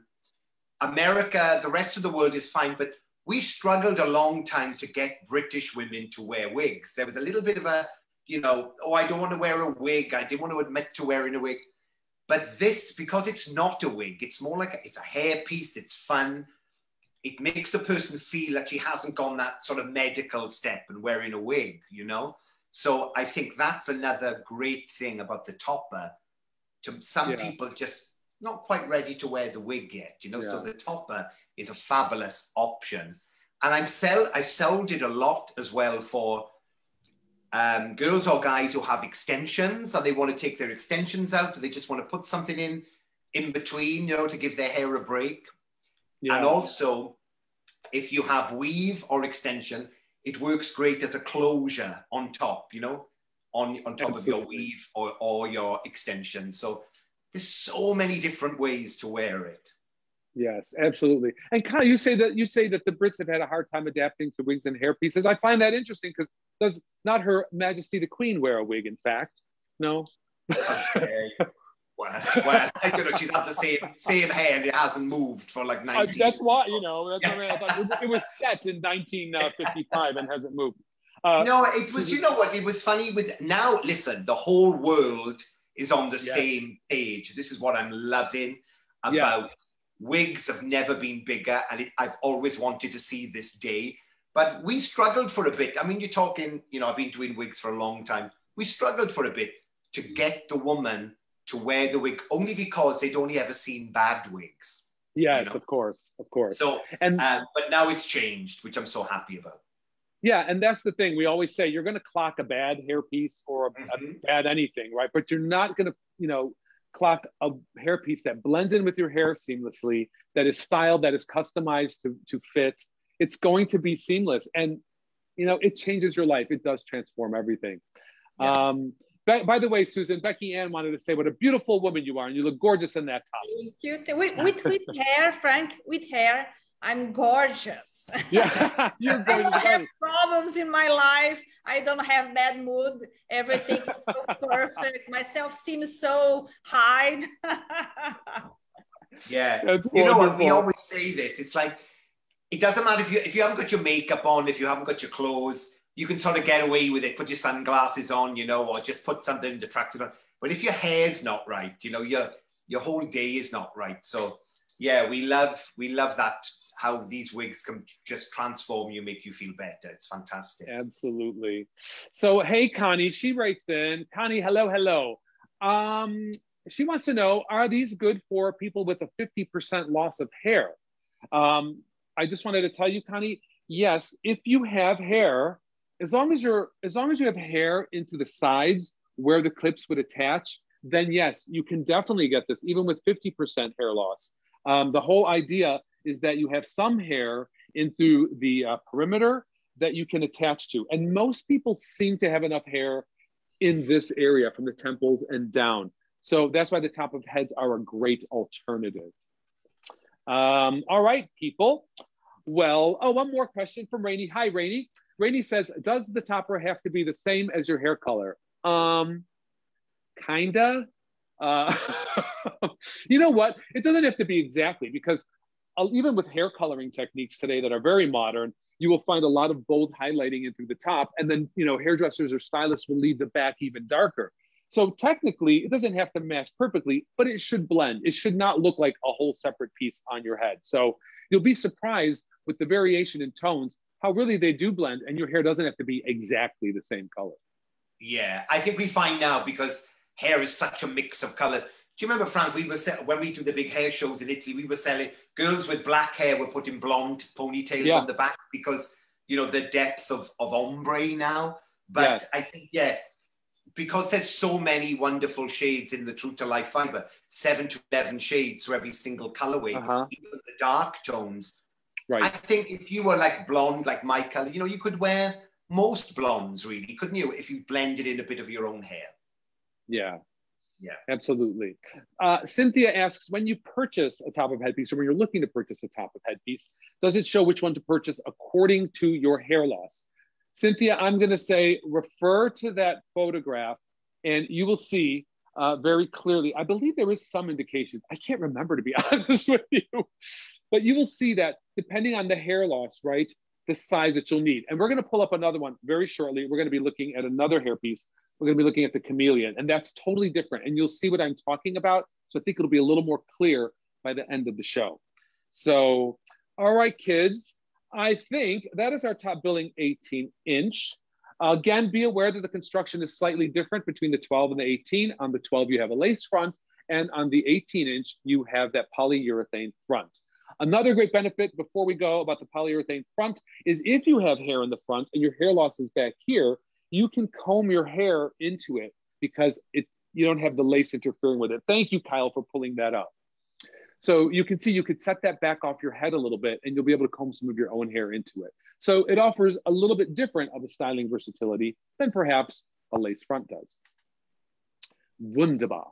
America, the rest of the world is fine, but we struggled a long time to get British women to wear wigs. There was a little bit of a, you know, oh, I don't want to wear a wig. I didn't want to admit to wearing a wig. But this, because it's not a wig, it's more like it's a hair piece. It's fun. It makes the person feel that she hasn't gone that sort of medical step and wearing a wig, you know? So I think that's another great thing about the topper. To some people just not quite ready to wear the wig yet, you know? So the topper is a fabulous option. And I sold it a lot as well for girls or guys who have extensions and they want to take their extensions out. They just want to put something in between, you know, to give their hair a break. And also, if you have weave or extension, it works great as a closure on top, you know, on top of your weave or your extension. So there's so many different ways to wear it. Yes, absolutely. And Kyle, you say that the Brits have had a hard time adapting to wigs and hair pieces. I find that interesting because does not Her Majesty the Queen wear a wig? In fact, no. Okay. Well, I don't know. She's had the same hair and it hasn't moved for like 19 years. That's why, you know, that's why I thought it was set in 1955 and hasn't moved. No, it was, you know what, it was funny with, now, listen, the whole world is on the same page. This is what I'm loving about wigs have never been bigger and I've always wanted to see this day. But we struggled for a bit. I mean, you're talking, you know, I've been doing wigs for a long time. We struggled for a bit to get the woman to wear the wig only because they'd only ever seen bad wigs. Yes, you know? of course. So, but now it's changed, which I'm so happy about. Yeah, and that's the thing. We always say you're going to clock a bad hairpiece or a bad anything, right? But you're not going to, you know, clock a hairpiece that blends in with your hair seamlessly, that is styled, that is customized to fit. It's going to be seamless, and you know, it changes your life. It does transform everything. Yeah. By the way, Susan, Becky Ann wanted to say what a beautiful woman you are, and you look gorgeous in that top. Thank you. With hair, Frank, with hair, I'm gorgeous. Yeah, you're gorgeous. I don't have problems in my life. I don't have bad mood. Everything is so perfect. My self-esteem is so high. Yeah, you know what? We always say this. It's like, it doesn't matter if you haven't got your makeup on, if you haven't got your clothes, you can sort of get away with it. Put your sunglasses on, you know, or just put something in the tracksuit on. But if your hair's not right, you know, your whole day is not right. So yeah, we love that, how these wigs can just transform you, make you feel better. It's fantastic. Absolutely. So hey, Connie, she writes in, Connie, hello. She wants to know, are these good for people with a 50% loss of hair? I just wanted to tell you, Connie, yes, if you have hair, as long as you have hair into the sides where the clips would attach, then yes, you can definitely get this, even with 50% hair loss. The whole idea is that you have some hair into the perimeter that you can attach to. And most people seem to have enough hair in this area from the temples and down. So that's why the top of heads are a great alternative. All right, people. Well, one more question from Rainey. Hi, Rainey. Rainey says, does the topper have to be the same as your hair color? Kinda. You know what? It doesn't have to be exactly, because even with hair coloring techniques today that are very modern, you will find a lot of bold highlighting in through the top. And then, you know, hairdressers or stylists will leave the back even darker. So technically, it doesn't have to match perfectly, but it should blend. It should not look like a whole separate piece on your head. So you'll be surprised with the variation in tones, how really they do blend, and your hair doesn't have to be exactly the same color. Yeah, I think we find now, because hair is such a mix of colors. Do you remember, Frank, when we do the big hair shows in Italy, we were selling, girls with black hair were putting blonde ponytails on the back because, you know, the depth of ombre now. But I think, because there's so many wonderful shades in the True to Life fiber, 7 to 11 shades for every single colorway, even the dark tones. Right. I think if you were like blonde, like my color, you know, you could wear most blondes, really, couldn't you? If you blended in a bit of your own hair. Yeah. Yeah, absolutely. Cynthia asks, when you purchase a top of headpiece, or when you're looking to purchase a top of headpiece, does it show which one to purchase according to your hair loss? Cynthia, I'm going to say refer to that photograph and you will see very clearly. I believe there is some indications. I can't remember, to be honest with you, but you will see that depending on the hair loss, right, the size that you'll need. And we're going to pull up another one very shortly. We're going to be looking at another hairpiece. We're going to be looking at the Chameleon, and that's totally different. And you'll see what I'm talking about. So I think it'll be a little more clear by the end of the show. So, all right, kids, I think that is our top billing 18-inch. Again, be aware that the construction is slightly different between the 12 and the 18. On the 12, you have a lace front, and on the 18-inch, you have that polyurethane front. Another great benefit before we go about the polyurethane front is if you have hair in the front and your hair loss is back here, you can comb your hair into it because you don't have the lace interfering with it. Thank you, Kyle, for pulling that up. So you can see you could set that back off your head a little bit and you'll be able to comb some of your own hair into it. So it offers a little bit different of a styling versatility than perhaps a lace front does. Wunderbar.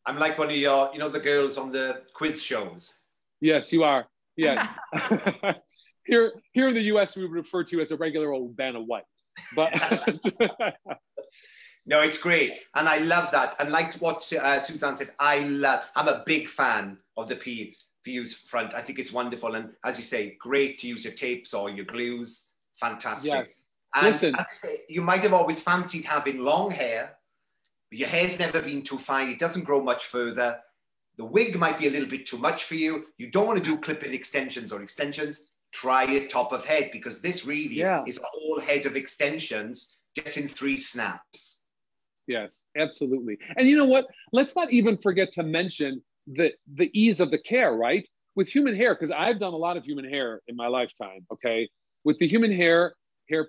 I'm like one of your, you know, the girls on the quiz shows. Yes, you are. Yes. Here in the US, we would refer to you as a regular old Vanna White. But no, it's great, and I love that. And like what Suzanne said, I'm a big fan of the PU's front. I think it's wonderful, and as you say, great to use your tapes or your glues. Fantastic. Yes. And listen, you might have always fancied having long hair, but your hair's never been too fine. It doesn't grow much further. The wig might be a little bit too much for you. You don't want to do clip-in extensions or extensions. Try it top of head, because this really is a whole head of extensions just in 3 snaps. Yes, absolutely. And you know what? Let's not even forget to mention the ease of the care, right? With human hair, because I've done a lot of human hair in my lifetime, okay? With the human hair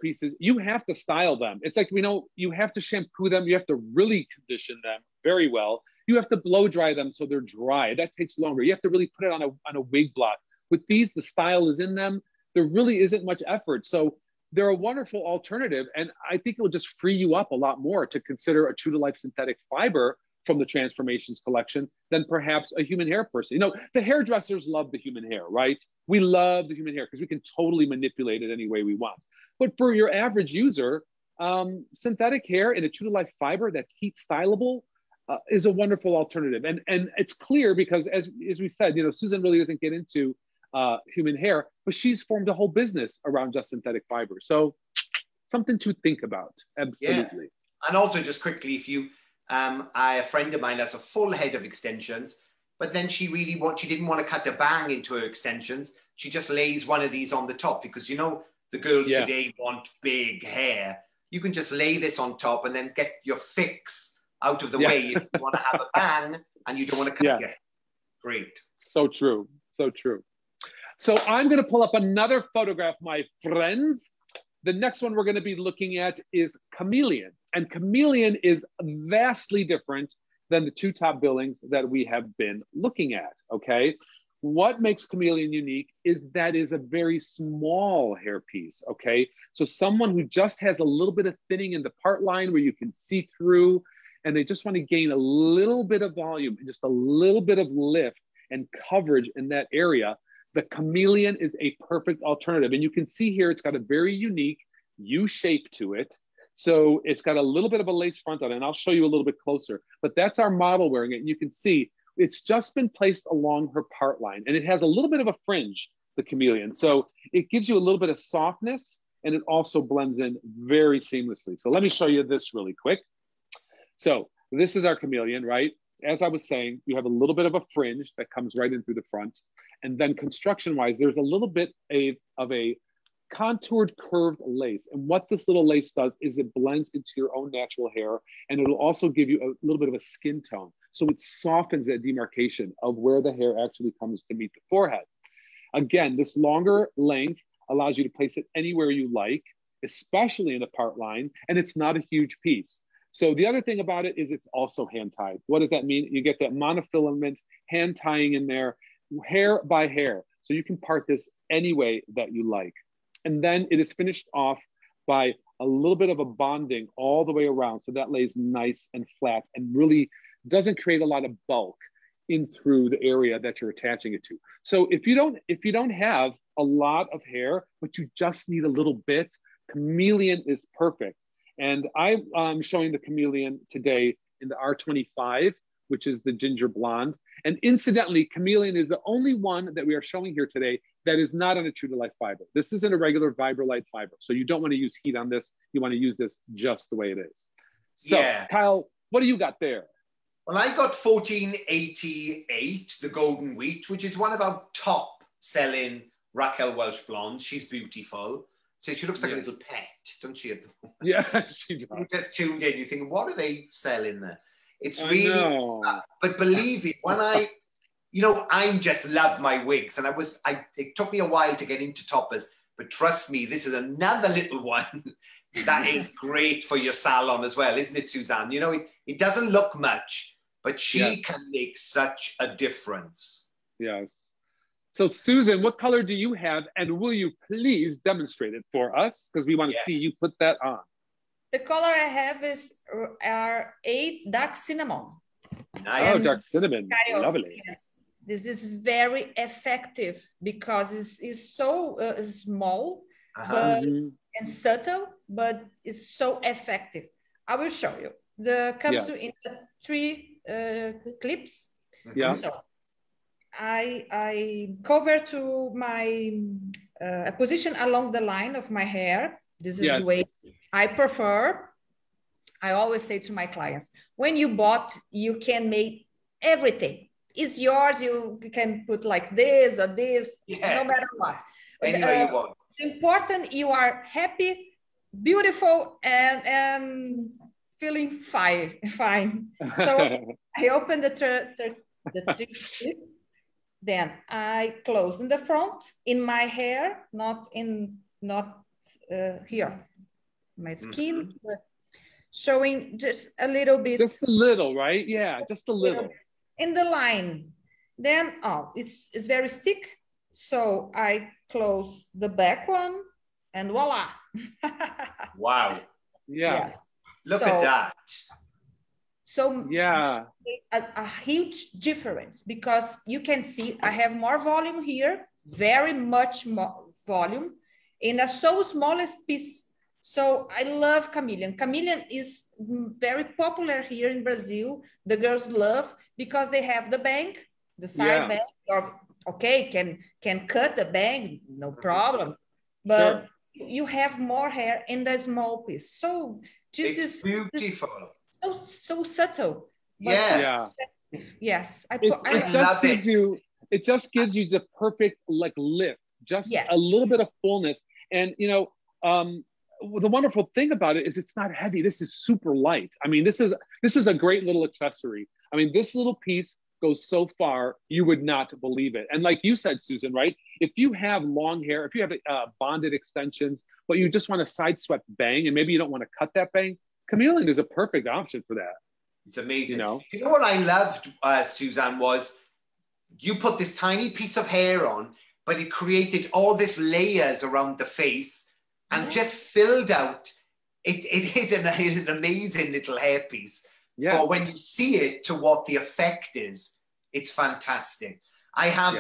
pieces, you have to style them. It's like, you know, you have to shampoo them. You have to really condition them very well. You have to blow dry them so they're dry. That takes longer. You have to really put it on a wig block. With these, the style is in them. There really isn't much effort. So they're a wonderful alternative. And I think it will just free you up a lot more to consider a true to life synthetic fiber from the Transformations collection than perhaps a human hair person. You know, the hairdressers love the human hair, right? We love the human hair because we can totally manipulate it any way we want. But for your average user, synthetic hair in a true to life fiber that's heat stylable is a wonderful alternative. And it's clear because as we said, you know, Susan really doesn't get into human hair, but she's formed a whole business around just synthetic fiber. So something to think about. Absolutely. Yeah. And also just quickly, if you, a friend of mine has a full head of extensions, but then she didn't want to cut a bang into her extensions. She just lays one of these on the top because, you know, the girls today want big hair. You can just lay this on top and then get your fix out of the way if you want to have a bang and you don't want to cut your hair. Great. So true. So true. So I'm going to pull up another photograph, my friends. The next one we're going to be looking at is Chameleon. And Chameleon is vastly different than the 2 top billings that we have been looking at, okay? What makes Chameleon unique is that is a very small hairpiece, okay? So someone who just has a little bit of thinning in the part line where you can see through, and they just want to gain a little bit of volume and just a little bit of lift and coverage in that area, the Chameleon is a perfect alternative. And you can see here, it's got a very unique U shape to it. So it's got a little bit of a lace front on it, and I'll show you a little bit closer. But that's our model wearing it. And you can see it's just been placed along her part line, and it has a little bit of a fringe, the Chameleon. So it gives you a little bit of softness, and it also blends in very seamlessly. So let me show you this really quick. So this is our Chameleon, right? As I was saying, you have a little bit of a fringe that comes right in through the front. And then construction-wise, there's a little bit of a contoured curved lace. And what this little lace does is it blends into your own natural hair, and it'll also give you a little bit of a skin tone. So it softens that demarcation of where the hair actually comes to meet the forehead. Again, this longer length allows you to place it anywhere you like, especially in the part line, and it's not a huge piece. So the other thing about it is it's also hand tied. What does that mean? You get that monofilament hand tying in there, hair by hair. So you can part this any way that you like. And then it is finished off by a little bit of a bonding all the way around. So that lays nice and flat and really doesn't create a lot of bulk in through the area that you're attaching it to. So if you don't have a lot of hair, but you just need a little bit, Chameleon is perfect. And I'm showing the Chameleon today in the R25, which is the ginger blonde. And incidentally, Chameleon is the only one that we are showing here today that is not on a true to life fiber. This isn't a regular Vibrolite fiber. So you don't want to use heat on this. You want to use this just the way it is. So yeah. Kyle, what do you got there? Well, I got 1488, the Golden Wheat, which is one of our top selling Raquel Welch blondes. She's beautiful. So she looks like a little pet, don't she? Yeah, she does. You just tuned in, you think, what are they selling there? It's really, but believe me, when I just love my wigs, and it took me a while to get into toppers, but trust me, this is another little one that is great for your salon as well, isn't it, Suzanne? You know, it doesn't look much, but she can make such a difference. Yes. So Susan, what color do you have, and will you please demonstrate it for us? Because we want to see you put that on. The color I have is R8 dark cinnamon. Nice. Oh, dark cinnamon, lovely. Yes. This is very effective because it's so small and subtle, but it's so effective. I will show you. The comes in the 3 clips. Yeah. So I cover to my position along the line of my hair. This is the way I prefer. I always say to my clients, when you bought, you can make everything. It's yours. You can put like this or this, no matter what. Anyway you want. It's important you are happy, beautiful, and feeling fine. So I open the 3 clips. Then I close in the front, in my hair, not here, my skin, but showing just a little bit. Just a little, right? Yeah, just a little. In the line. Then, it's very thick. So I close the back one and voila. Wow. Yeah. Yes. Look at that. So yeah, a huge difference because you can see I have more volume here, very much more volume in a so smallest piece. So I love Chameleon. Chameleon is very popular here in Brazil. The girls love because they have the bang, the side bang, or can cut the bang, no problem. But you have more hair in the small piece. So just it's beautiful. So subtle. Yes. It just gives you the perfect lift, just a little bit of fullness. And the wonderful thing about it is it's not heavy. This is super light. I mean, this is a great little accessory. I mean, this little piece goes so far, you would not believe it. And like you said, Susan, right? If you have long hair, if you have bonded extensions, but you just want a side swept bang, and maybe you don't want to cut that bang, Chameleon is a perfect option for that. It's amazing. You know what I loved, Suzanne, was you put this tiny piece of hair on, but it created all this layers around the face and just filled out. It is an amazing little hairpiece. For when you see it to what the effect is, it's fantastic. I have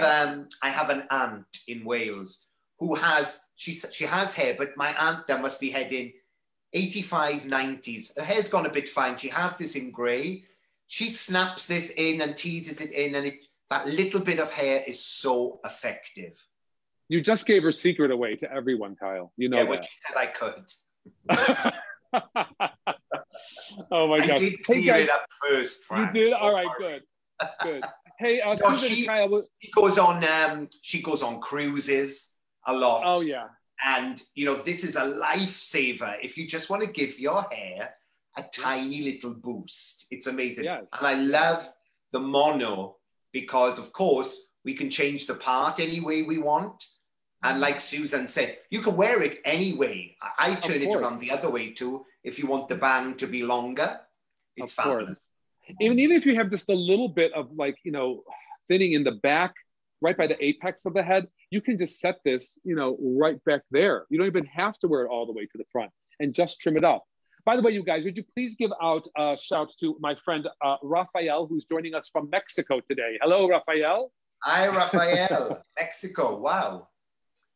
an aunt in Wales who has, she has hair, but my aunt there must be heading 85, 90s. Her hair's gone a bit fine. She has this in grey, she snaps this in and teases it in, and that little bit of hair is so effective. You just gave her secret away to everyone, Kyle. You know that. Well, she said I could. Oh my gosh. I did clear it up first, Frank. You did? All right, good. Good. Hey, Susan, Kyle. She goes on cruises a lot. Oh, yeah. And, you know, this is a lifesaver. If you just want to give your hair a tiny little boost, it's amazing. Yes. And I love the mono because, of course, we can change the part any way we want. And like Susan said, you can wear it anyway. I turn it around the other way too. If you want the band to be longer, it's fabulous. Even if you have just a little bit of like, you know, thinning in the back, right by the apex of the head, you can just set this, you know, right back there. You don't even have to wear it all the way to the front and just trim it up. By the way, you guys, would you please give out a shout to my friend, Raquel, who's joining us from Mexico today. Hello, Raquel. Hi, Raquel. Mexico. Wow.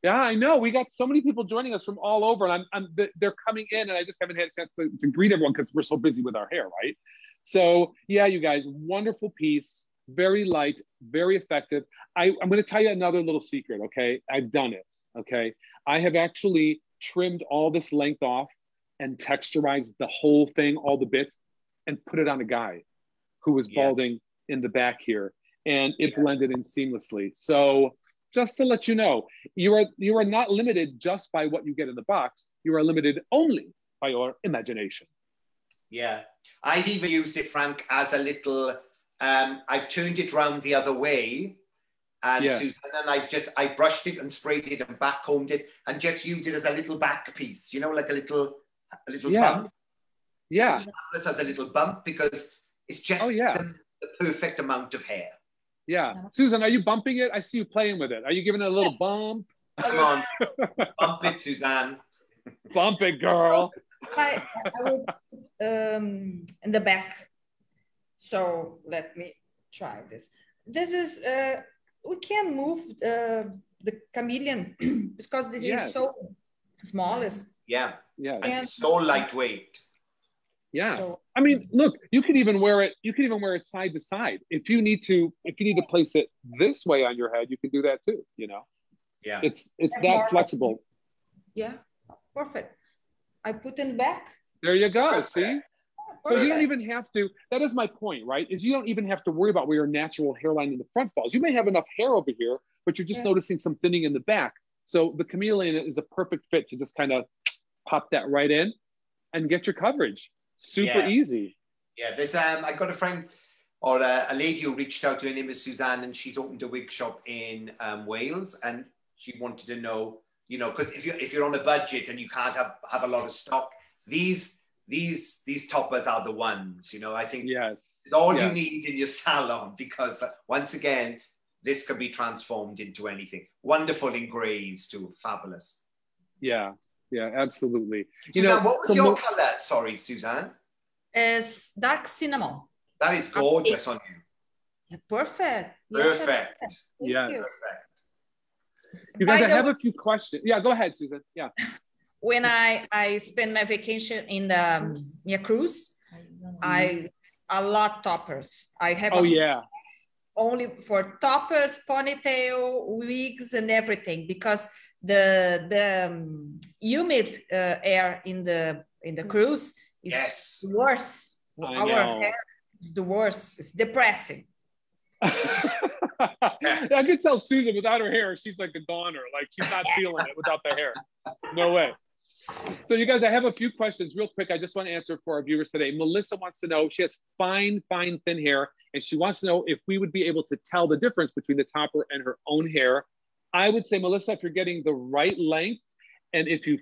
Yeah, I know. We got so many people joining us from all over, and they're coming in, and I just haven't had a chance to greet everyone because we're so busy with our hair, right? So yeah, you guys, wonderful piece, very light, very effective. I'm going to tell you another little secret, okay? I've done it, okay? I have actually trimmed all this length off and texturized the whole thing, all the bits, and put it on a guy who was balding in the back here, and it blended in seamlessly. So just to let you know, you are not limited just by what you get in the box. You are limited only by your imagination. Yeah, I've even used it, Frank, as a little, I've turned it round the other way, and Susan, and I brushed it and sprayed it and backcombed it and just used it as a little back piece, you know, like a little bump. Yeah. It has a little bump because it's just the perfect amount of hair. Yeah. Susan, are you bumping it? I see you playing with it. Are you giving it a little bump? Come on. Bump it, Suzanne. Bump it, girl. I will in the back. So let me try this. This is, we can move the chameleon because it is so small. Yeah. And so lightweight. Yeah. So, I mean, look, you could even wear it. You could even wear it side to side. If you need to place it this way on your head, you can do that too. You know. Yeah. It's that flexible. Yeah. Perfect. I put in back. There you go. Perfect. See. So you don't even have to. That is my point, right? Is you don't even have to worry about where your natural hairline in the front falls. You may have enough hair over here, but you're just noticing some thinning in the back. So the Chameleon is a perfect fit to just kind of pop that right in and get your coverage. Super easy. Yeah, there's I got a friend or a lady who reached out to her, name is Suzanne, and she's opened a wig shop in Wales, and she wanted to know, you know, because if you're on a budget and you can't have a lot of stock, these toppers are the ones, you know. I think it's all you need in your salon, because once again, this can be transformed into anything. Wonderful in grays too, fabulous. Yeah. Yeah, absolutely. Suzanne, what was your color? Sorry, Suzanne. It's dark cinnamon. That is gorgeous on you. Yeah, perfect. Perfect. Yes. Perfect. You guys, I have a few questions. Yeah, go ahead, Susan. Yeah. When I spend my vacation in the cruise, a lot toppers. I have only for toppers, ponytail, wigs, and everything, because the humid air in the cruise is worse. Our hair is the worst. It's depressing. I could tell Susan without her hair, she's like a goner. Like she's not feeling it without the hair. No way. So you guys, I have a few questions real quick. I just want to answer for our viewers today. Melissa wants to know, she has fine, thin hair, and she wants to know if we would be able to tell the difference between the topper and her own hair. I would say, Melissa, if you're getting the right length, and if you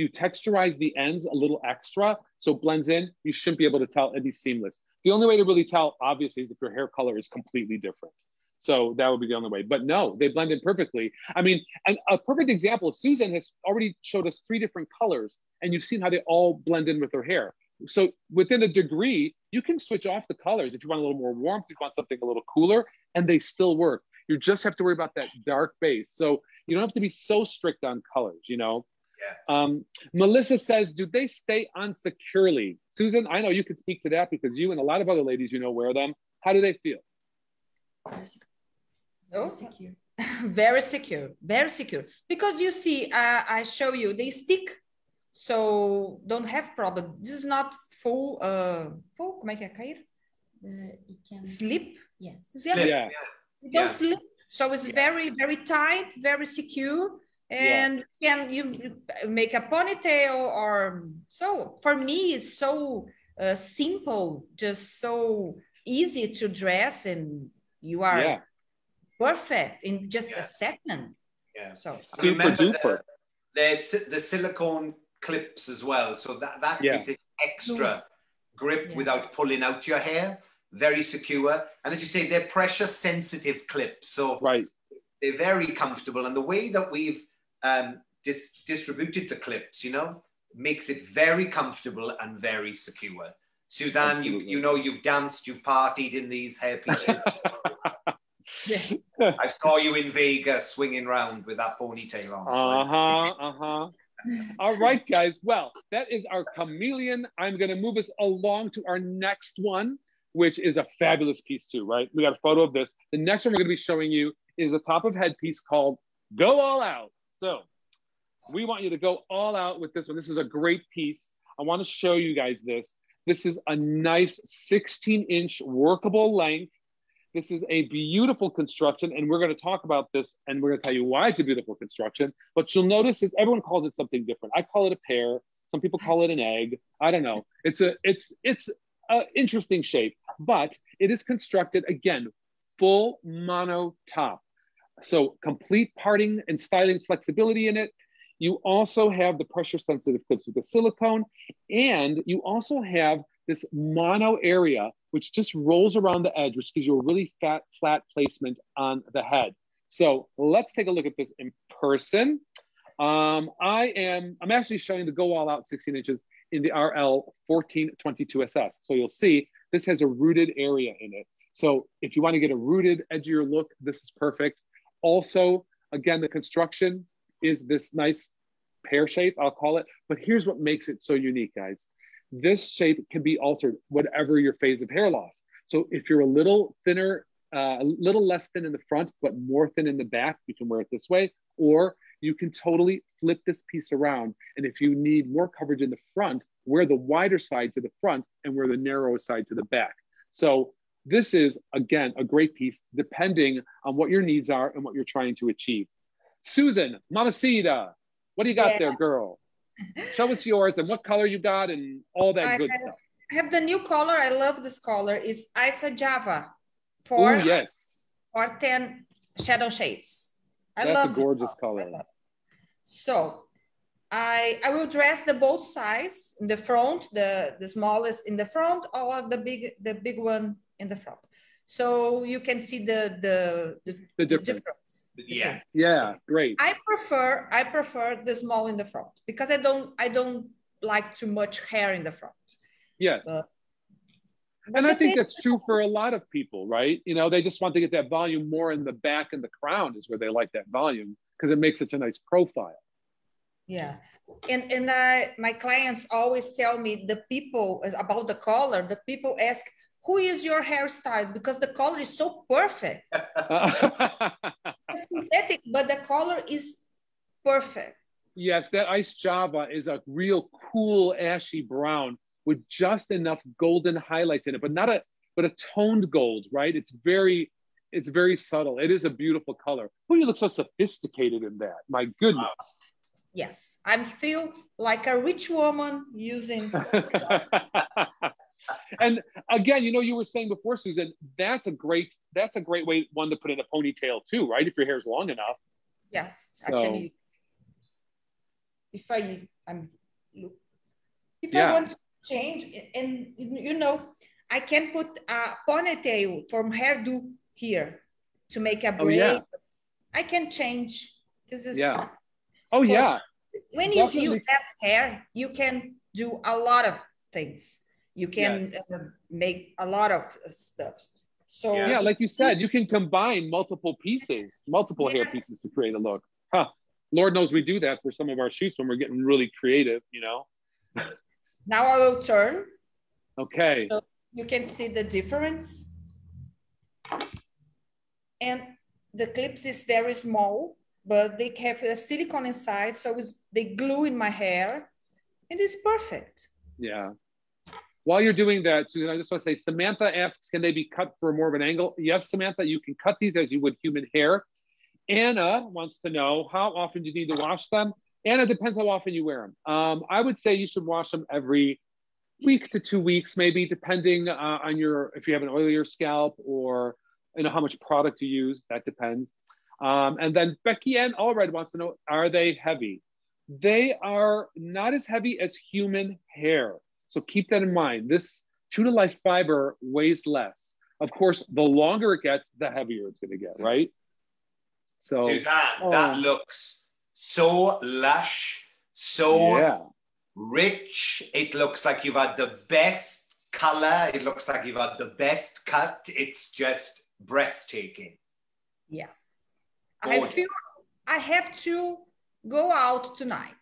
texturize the ends a little extra, so it blends in, you shouldn't be able to tell. It'd be seamless. The only way to really tell, obviously, is if your hair color is completely different. So that would be the only way. But no, they blend in perfectly. I mean, and a perfect example, Susan has already showed us 3 different colors, and you've seen how they all blend in with her hair. So within a degree, you can switch off the colors if you want a little more warmth, if you want something a little cooler, and they still work. You just have to worry about that dark base. So you don't have to be so strict on colors, you know? Melissa says, do they stay on securely? Susan, I know you could speak to that because you and a lot of other ladies you know wear them. How do they feel? Oh, secure. Very secure, very secure. Because you see, I show you, they stick, so don't have problem. This is not full, como é que é cair? It can Slip? Yes. Slip, Yeah. It don't slip. So it's very, very tight, very secure. And can you make a ponytail or so? For me, it's so simple, just so easy to dress, and you are perfect in just a second. Yeah. So super duper. The silicone clips as well, so that gives it extra grip without pulling out your hair. Very secure, and as you say, they're pressure sensitive clips, so they're very comfortable. And the way that we've distributed the clips, you know, makes it very comfortable and very secure. Suzanne, you know, you've danced, you've partied in these hair pieces. I saw you in Vegas swinging around with that ponytail on. All right, guys. Well, that is our Chameleon. I'm going to move us along to our next one, which is a fabulous piece too, right? We got a photo of this. The next one we're going to be showing you is a top of head piece called Go All Out. So we want you to go all out with this one. This is a great piece. I want to show you guys this. This is a nice 16-inch workable length. This is a beautiful construction, and we're going to talk about this, and we're going to tell you why it's a beautiful construction. But you'll notice is everyone calls it something different. I call it a pear. Some people call it an egg. I don't know. It's an interesting shape, but it is constructed, again, full mono top. So complete parting and styling flexibility in it. You also have the pressure sensitive clips with the silicone, and you also have this mono area, which just rolls around the edge, which gives you a really flat placement on the head. So let's take a look at this in person. I'm actually showing the Go All Out 16 inches in the RL 1422 SS. So you'll see this has a rooted area in it. So if you want to get a rooted, edgier look, this is perfect. Also, again, the construction is this nice pear shape, I'll call it. But here's what makes it so unique, guys. This shape can be altered whatever your phase of hair loss. So if you're a little thinner, a little less thin in the front, but more thin in the back, you can wear it this way, or you can totally flip this piece around. And if you need more coverage in the front, wear the wider side to the front and wear the narrower side to the back. So this is, again, a great piece depending on what your needs are and what you're trying to achieve. Susan, Mamacita, what do you got there, girl? Show us yours and what color you got and all that good stuff. I have the new color. I love this color. It's Isa Java for 10 shadow shades. That's a gorgeous color. So I will dress the both sides in the front, the smallest in the front, or the big one in the front. So you can see the difference. Yeah, great. I prefer the small in the front because I don't like too much hair in the front. Yes. And I think that's true for a lot of people, right? You know, they just want to get that volume more in the back and the crown is where they like that volume because it makes such a nice profile. Yeah. And my clients always tell me about the color. The people ask, who is your hairstyle? Because the color is so perfect. It's synthetic, but the color is perfect. Yes, that Ice Java is a real cool ashy brown with just enough golden highlights in it, but a toned gold, right? It's very subtle. It is a beautiful color. Oh, you look so sophisticated in that. My goodness. Yes, I feel like a rich woman using. And again, you know, you were saying before, Susan, that's a great way one to put in a ponytail too, right? If your hair is long enough. Yes, so, actually. If I want to change, and you know, I can put a ponytail from hairdo here to make a braid. Oh, yeah. I can change. This is oh yeah. When you have hair, you can do a lot of things. You can make a lot of stuff. So yeah, like you said, you can combine multiple hair pieces to create a look. Huh. Lord knows we do that for some of our shoots when we're getting really creative, you know. Now I will turn. Okay. So you can see the difference. And the clips is very small, but they have a silicone inside, so they glue in my hair, and it's perfect. Yeah. While you're doing that, Susan, I just want to say, Samantha asks, can they be cut for more of an angle? Yes, Samantha, you can cut these as you would human hair. Anna wants to know, how often do you need to wash them? Anna, depends how often you wear them. I would say you should wash them every week to 2 weeks, maybe, depending on if you have an oilier scalp or how much product you use, that depends. And then Becky Ann Allred wants to know, are they heavy? They are not as heavy as human hair. So keep that in mind. This true to life fiber weighs less. Of course, the longer it gets, the heavier it's going to get, right? So Suzanne, that looks so lush, so rich. It looks like you've had the best color. It looks like you've had the best cut. It's just breathtaking. Yes. I feel I have to go out tonight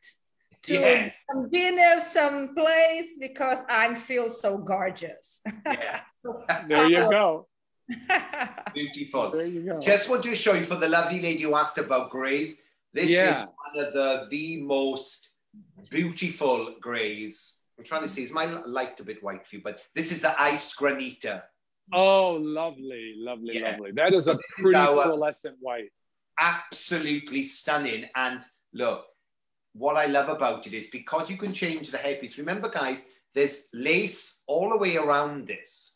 to some dinner, some place, because I feel so gorgeous. Yeah. So there you go. Beautiful. There you go. Just want to show you, for the lovely lady who asked about grays, this is one of the most beautiful grays. I'm trying to see, is my light a bit white for you? But this is the iced granita. Oh, lovely, lovely, lovely. That is a pretty pearlescent white. Absolutely stunning. And look, what I love about it is because you can change the hairpiece. Remember, guys, there's lace all the way around this.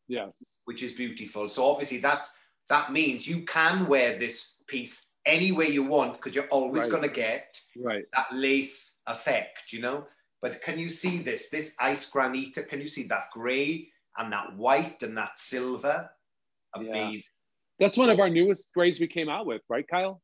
Yes. Which is beautiful. So obviously that means you can wear this piece any way you want, because you're always going to get that lace effect, you know? But can you see this ice granita? Can you see that gray and that white and that silver? Amazing. Yeah. That's one of our newest grays we came out with, right, Kyle?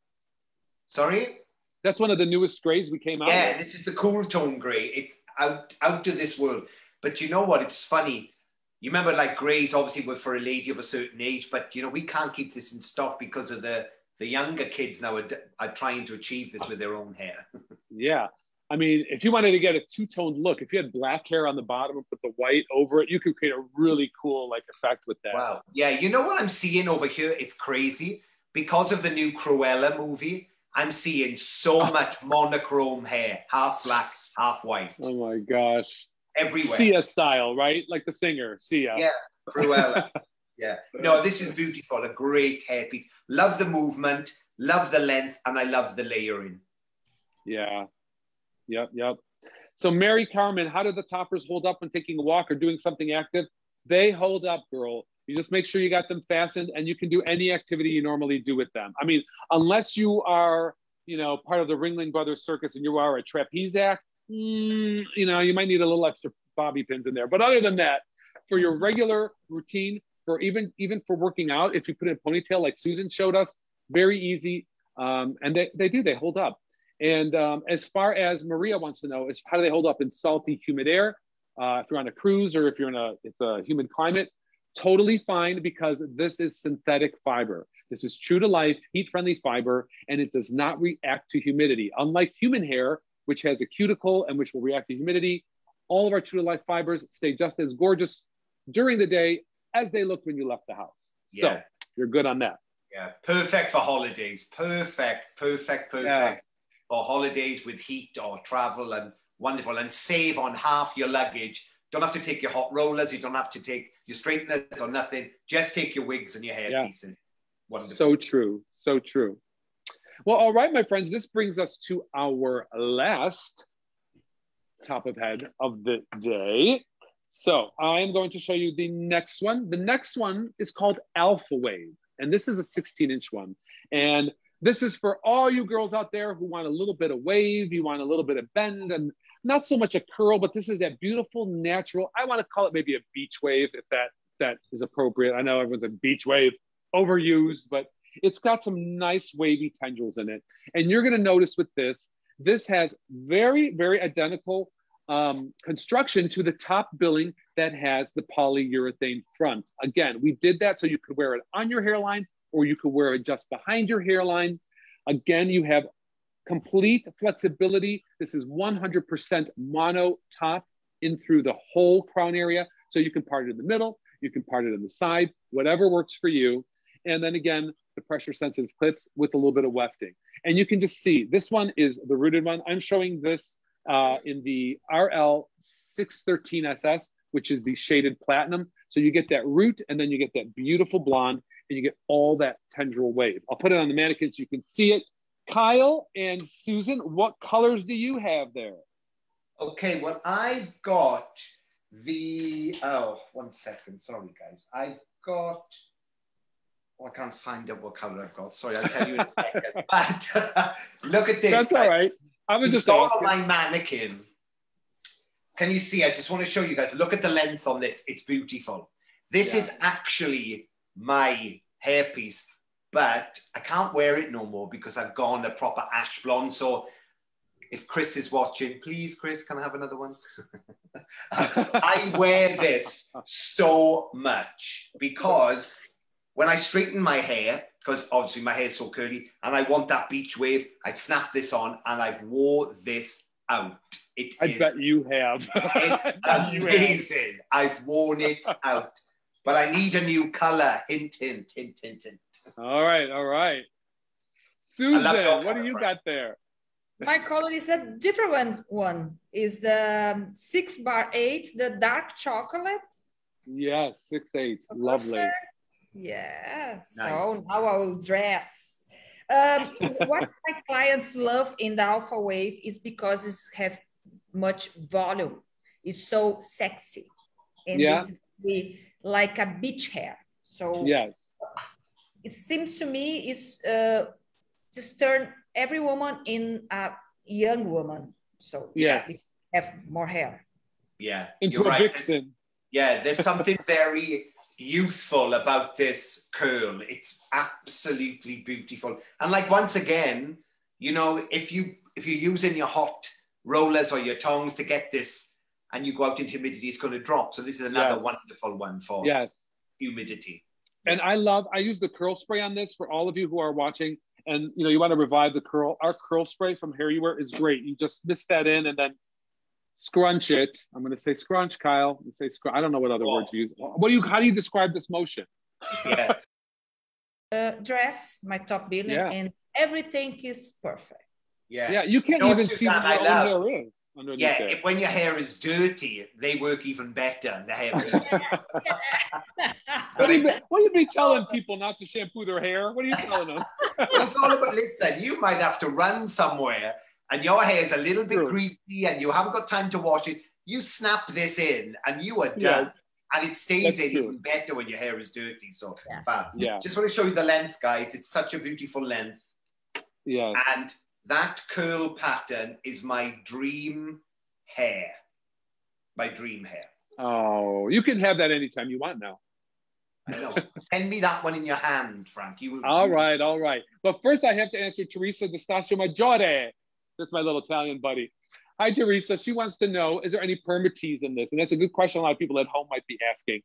Sorry? That's one of the newest grays we came out with. Yeah, this is the cool tone gray. It's out of this world. But you know what? It's funny. You remember, like, grays obviously were for a lady of a certain age, but, you know, we can't keep this in stock because of the younger kids now are trying to achieve this with their own hair. Yeah. I mean, if you wanted to get a two-toned look, if you had black hair on the bottom and put the white over it, you could create a really cool, like, effect with that. Wow. Yeah, you know what I'm seeing over here? It's crazy. Because of the new Cruella movie, I'm seeing so much monochrome hair, half black, half white. Oh my gosh. Everywhere. Sia style, right? Like the singer, Sia. Yeah, Cruella. Yeah. No, this is beautiful. A great hairpiece. Love the movement, love the length, and I love the layering. Yeah. Yep. So Mary Carmen, how do the toppers hold up when taking a walk or doing something active? They hold up, girl. You just make sure you got them fastened, and you can do any activity you normally do with them. I mean, unless you are, you know, part of the Ringling Brothers Circus and you are a trapeze act, you know, you might need a little extra bobby pins in there. But other than that, for your regular routine, for even for working out, if you put in a ponytail like Susan showed us, very easy. And they hold up. And as far as Maria wants to know, is how do they hold up in salty, humid air? If you're on a cruise or if you're in it's a humid climate, totally fine, because this is synthetic fiber. This is true to life, heat-friendly fiber, and it does not react to humidity. Unlike human hair, which has a cuticle and which will react to humidity, all of our true to life fibers stay just as gorgeous during the day as they looked when you left the house. Yeah. So you're good on that. Yeah, perfect for holidays. Perfect. Yeah. For holidays with heat or travel, and wonderful. And save on half your luggage. Don't have to take your hot rollers. You don't have to take your straighteners or nothing. Just take your wigs and your hair pieces. Wonderful. So true. So true. Well, all right, my friends, this brings us to our last top of head of the day. So I am going to show you the next one. The next one is called Alpha Wave, and this is a 16-inch one. And this is for all you girls out there who want a little bit of wave, you want a little bit of bend, and not so much a curl, but this is that beautiful, natural, I want to call it maybe a beach wave, if that is appropriate. I know everyone's a beach wave, overused, but it's got some nice wavy tendrils in it. And you're going to notice with this has very, very identical construction to the top billing that has the polyurethane front. Again, we did that so you could wear it on your hairline, or you could wear it just behind your hairline. Again, you have complete flexibility. This is 100% mono top in through the whole crown area. So you can part it in the middle, you can part it in the side, whatever works for you. And then again, the pressure sensitive clips with a little bit of wefting. And you can just see, this one is the rooted one. I'm showing this in the RL 613SS, which is the shaded platinum. So you get that root and then you get that beautiful blonde and you get all that tendril wave. I'll put it on the mannequin so you can see it. Kyle and Susan, what colors do you have there? Okay, well, I've got the, oh, 1 second, sorry guys. I've got, oh, I can't find out what color I've got. Sorry, I'll tell you in a second. But look at this. That's all right. I was just on my mannequin. Can you see? I just want to show you guys. Look at the length on this. It's beautiful. This is actually my hairpiece, but I can't wear it no more because I've gone a proper ash blonde. So if Chris is watching, please, Chris, can I have another one? I wear this so much because when I straighten my hair, because obviously my hair is so curly, and I want that beach wave, I snap this on and I've wore this out. I bet you have. It's amazing. I've worn it out. But I need a new color. Hint, hint, hint, hint, hint. All right, all right. Susan, what do you got there? My color is a different one. Is the 6x8, the dark chocolate. Yes, 6'8", lovely. Yeah, nice. So now I will dress. What my clients love in the Alpha Wave is because it have much volume. It's so sexy. And it's really like a beach hair. So yes, it seems to me is just turn every woman in a young woman. So yes, have more hair. Yeah, into a vixen. Yeah, there's something very youthful about this curl. It's absolutely beautiful. And like, once again, you know, if you're using your hot rollers or your tongs to get this and you go out in humidity, it's going to drop. So this is another wonderful one for humidity. And I use the curl spray on this for all of you who are watching. And you know, you want to revive the curl. Our curl spray from HairUWear is great. You just mist that in and then scrunch it. I'm going to say scrunch, Kyle. I'm say scrunch. I don't know what other words to use. How do you describe this motion? Yes. Dress, my top billing, and everything is perfect. Yeah, you can't even see what your own hair is underneath there. When your hair is dirty, they work even better. The hair is. What do you be telling people not to shampoo their hair? What are you telling them? It's all about, listen, you might have to run somewhere and your hair is a little bit greasy and you haven't got time to wash it. You snap this in and you are done. Yes. And it stays in even better when your hair is dirty. So, fab. Yeah. Just want to show you the length, guys. It's such a beautiful length. Yes. And that curl pattern is my dream hair. My dream hair. Oh, you can have that anytime you want now. I know. Send me that one in your hand, Frank. All right. But first I have to answer Teresa D'Estasio Maggiore. That's my little Italian buddy. Hi, Teresa. She wants to know, is there any permatease in this? And that's a good question a lot of people at home might be asking.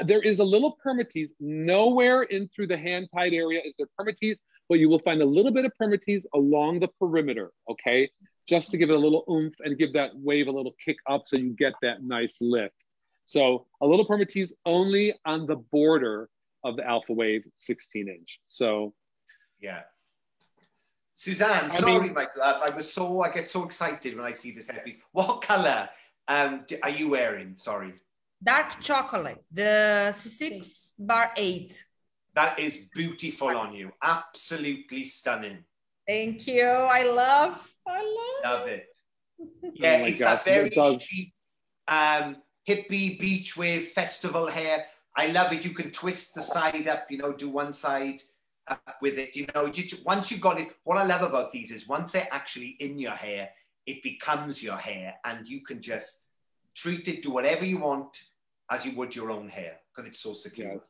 There is a little permatease. Nowhere in through the hand-tied area is there permatease, but you will find a little bit of permatease along the perimeter, okay? Just to give it a little oomph and give that wave a little kick up so you get that nice lift. So a little permatease only on the border of the Alpha Wave 16-inch. So, yeah. Suzanne, sorry, my love. I get so excited when I see this hairpiece. What color are you wearing? Sorry. Dark chocolate, the 6x8. That is beautiful on you. Absolutely stunning. Thank you. I love it. Yeah, it's a very cheap hippie beach wave festival hair. I love it. You can twist the side up, you know, do one side up with it. You know, once you've got it, what I love about these is once they're actually in your hair, it becomes your hair and you can just treat it, do whatever you want as you would your own hair because it's so secure.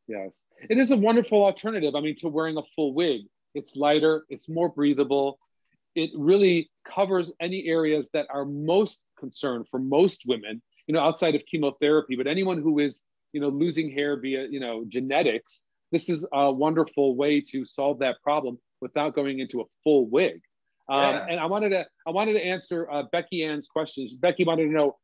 Yes. It is a wonderful alternative, I mean, to wearing a full wig. It's lighter, it's more breathable. It really covers any areas that are most concerned for most women, you know, outside of chemotherapy, but anyone who is, you know, losing hair via, you know, genetics, this is a wonderful way to solve that problem without going into a full wig. And I wanted to answer Becky Ann's questions. Becky wanted to know,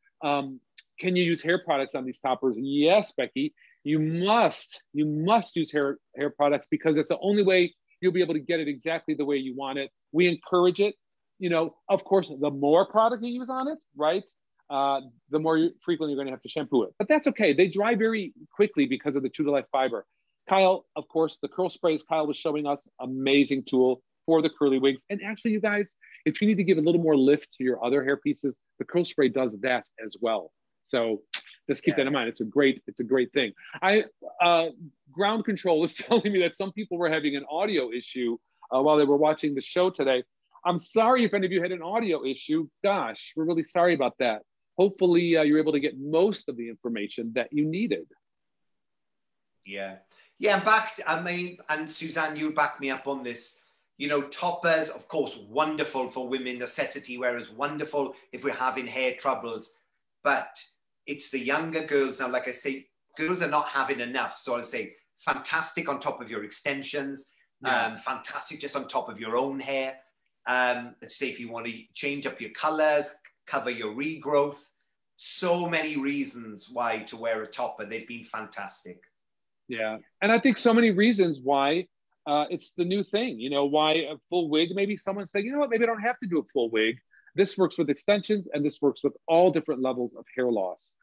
can you use hair products on these toppers? Yes, Becky, you must use hair products, because it's the only way you'll be able to get it exactly the way you want it. We encourage it. You know, of course, the more product you use on it, right, the more frequently you're going to have to shampoo it. But that's okay. They dry very quickly because of the true to life fiber. Kyle, of course, the curl sprays Kyle was showing us, amazing tool for the curly wigs. And actually, you guys, if you need to give a little more lift to your other hair pieces, the curl spray does that as well. So just keep that in mind. It's a great thing. Ground Control was telling me that some people were having an audio issue while they were watching the show today. I'm sorry if any of you had an audio issue. Gosh, we're really sorry about that. Hopefully you're able to get most of the information that you needed. Yeah. And Suzanne, you'll back me up on this. You know, toppers, of course, wonderful for women. Necessity wear is wonderful if we're having hair troubles. But it's the younger girls now, like I say, girls are not having enough. So I'll say fantastic on top of your extensions, fantastic just on top of your own hair. Let's say if you want to change up your colors, cover your regrowth, so many reasons why to wear a topper. They've been fantastic. Yeah, and I think so many reasons why it's the new thing. You know, why a full wig? Maybe someone's saying, you know what, maybe I don't have to do a full wig. This works with extensions, and this works with all different levels of hair loss.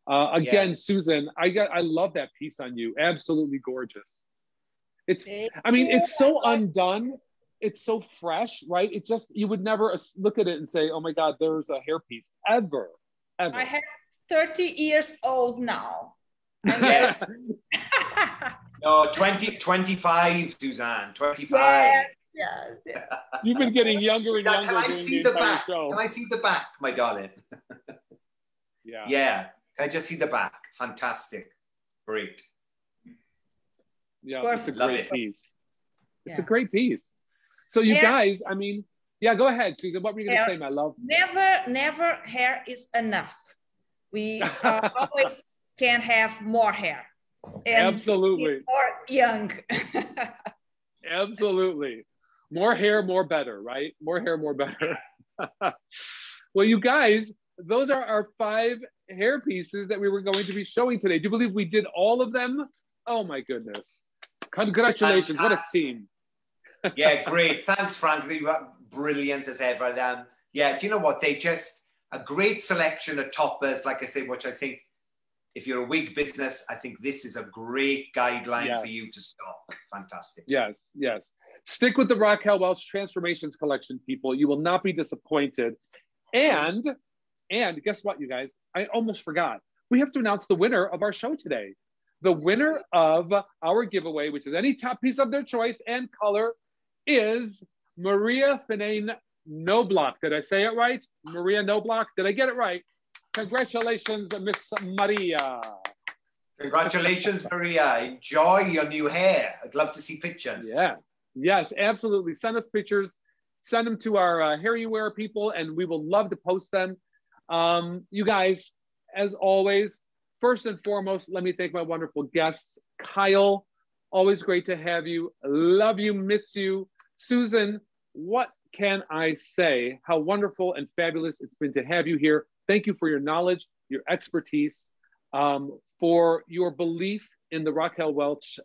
Again, Susan, I love that piece on you. Absolutely gorgeous. It's so undone. It's so fresh, right? It just, you would never look at it and say, oh my God, there's a hairpiece, ever. I have 30 years old now. Yes. No, 25, Suzanne, 25. Yes. You've been getting younger and younger. Can I see the back? Can I see the back, my darling? Yeah. Can I just see the back? Fantastic. Great. Yeah, it's a great piece. It's a great piece. So you guys, I mean, go ahead, Susan. What were you going to say, my love? Never hair is enough. We always can have more hair. And absolutely. More young. Absolutely. More hair, more better, right? More hair, more better. Well, you guys, those are our 5 hair pieces that we were going to be showing today. Do you believe we did all of them? Oh my goodness. Congratulations. Fantastic. What a team. Yeah, great. Thanks, Frank. You were brilliant as ever. Do you know what? They just, a great selection of toppers, like I say, which I think, if you're a wig business, I think this is a great guideline for you to stock. Fantastic. Yes. Stick with the Raquel Welch Transformations collection, people. You will not be disappointed. And guess what, you guys? I almost forgot. We have to announce the winner of our show today. The winner of our giveaway, which is any top piece of their choice and color, is Maria Finane Noblock. Did I say it right? Maria Noblock. Did I get it right? Congratulations, Miss Maria. Congratulations, Maria. Enjoy your new hair. I'd love to see pictures. Yeah. Yes, absolutely. Send us pictures. Send them to our HairUWear people, and we will love to post them. You guys, as always, first and foremost, let me thank my wonderful guests. Kyle, always great to have you. Love you, miss you. Susan, what can I say? How wonderful and fabulous it's been to have you here. Thank you for your knowledge, your expertise, for your belief in the Raquel Welch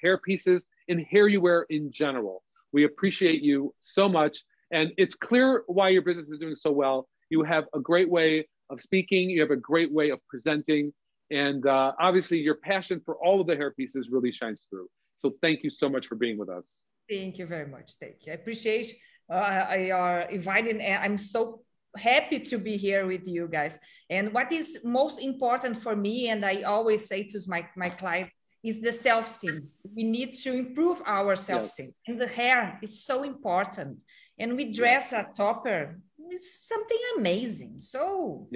hair pieces, in HairUWear in general. We appreciate you so much. And it's clear why your business is doing so well. You have a great way of speaking. You have a great way of presenting. And obviously your passion for all of the hair pieces really shines through. So thank you so much for being with us. Thank you very much. Thank you. I appreciate your inviting. I'm so happy to be here with you guys. And what is most important for me, and I always say to my clients, is the self-esteem. We need to improve our self-esteem. And the hair is so important. And we dress a topper. It's something amazing. So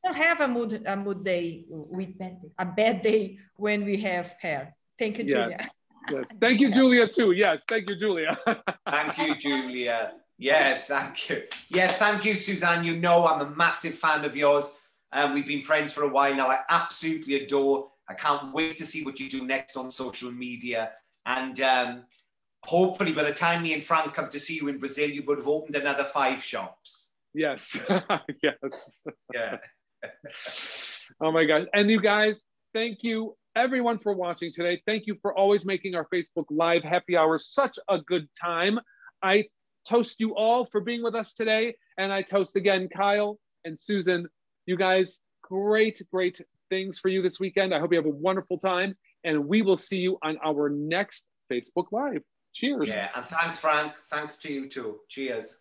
don't have a mood day with a bad day when we have hair. Thank you, Julia. Yes. Thank you, Julia, too. Yes, thank you, Julia. Thank you, Julia. Yeah, thank you. Yeah, thank you, Suzanne. You know I'm a massive fan of yours. We've been friends for a while now. I absolutely adore. I can't wait to see what you do next on social media. And hopefully by the time me and Frank come to see you in Brazil, you would have opened another 5 shops. Yes. Yes. Yeah. Oh my gosh. And you guys, thank you everyone for watching today. Thank you for always making our Facebook Live happy hour such a good time. I toast you all for being with us today. And I toast again, Kyle and Susan. You guys, great things for you this weekend. I hope you have a wonderful time. And we will see you on our next Facebook Live. Cheers. Yeah. And thanks, Frank. Thanks to you too. Cheers.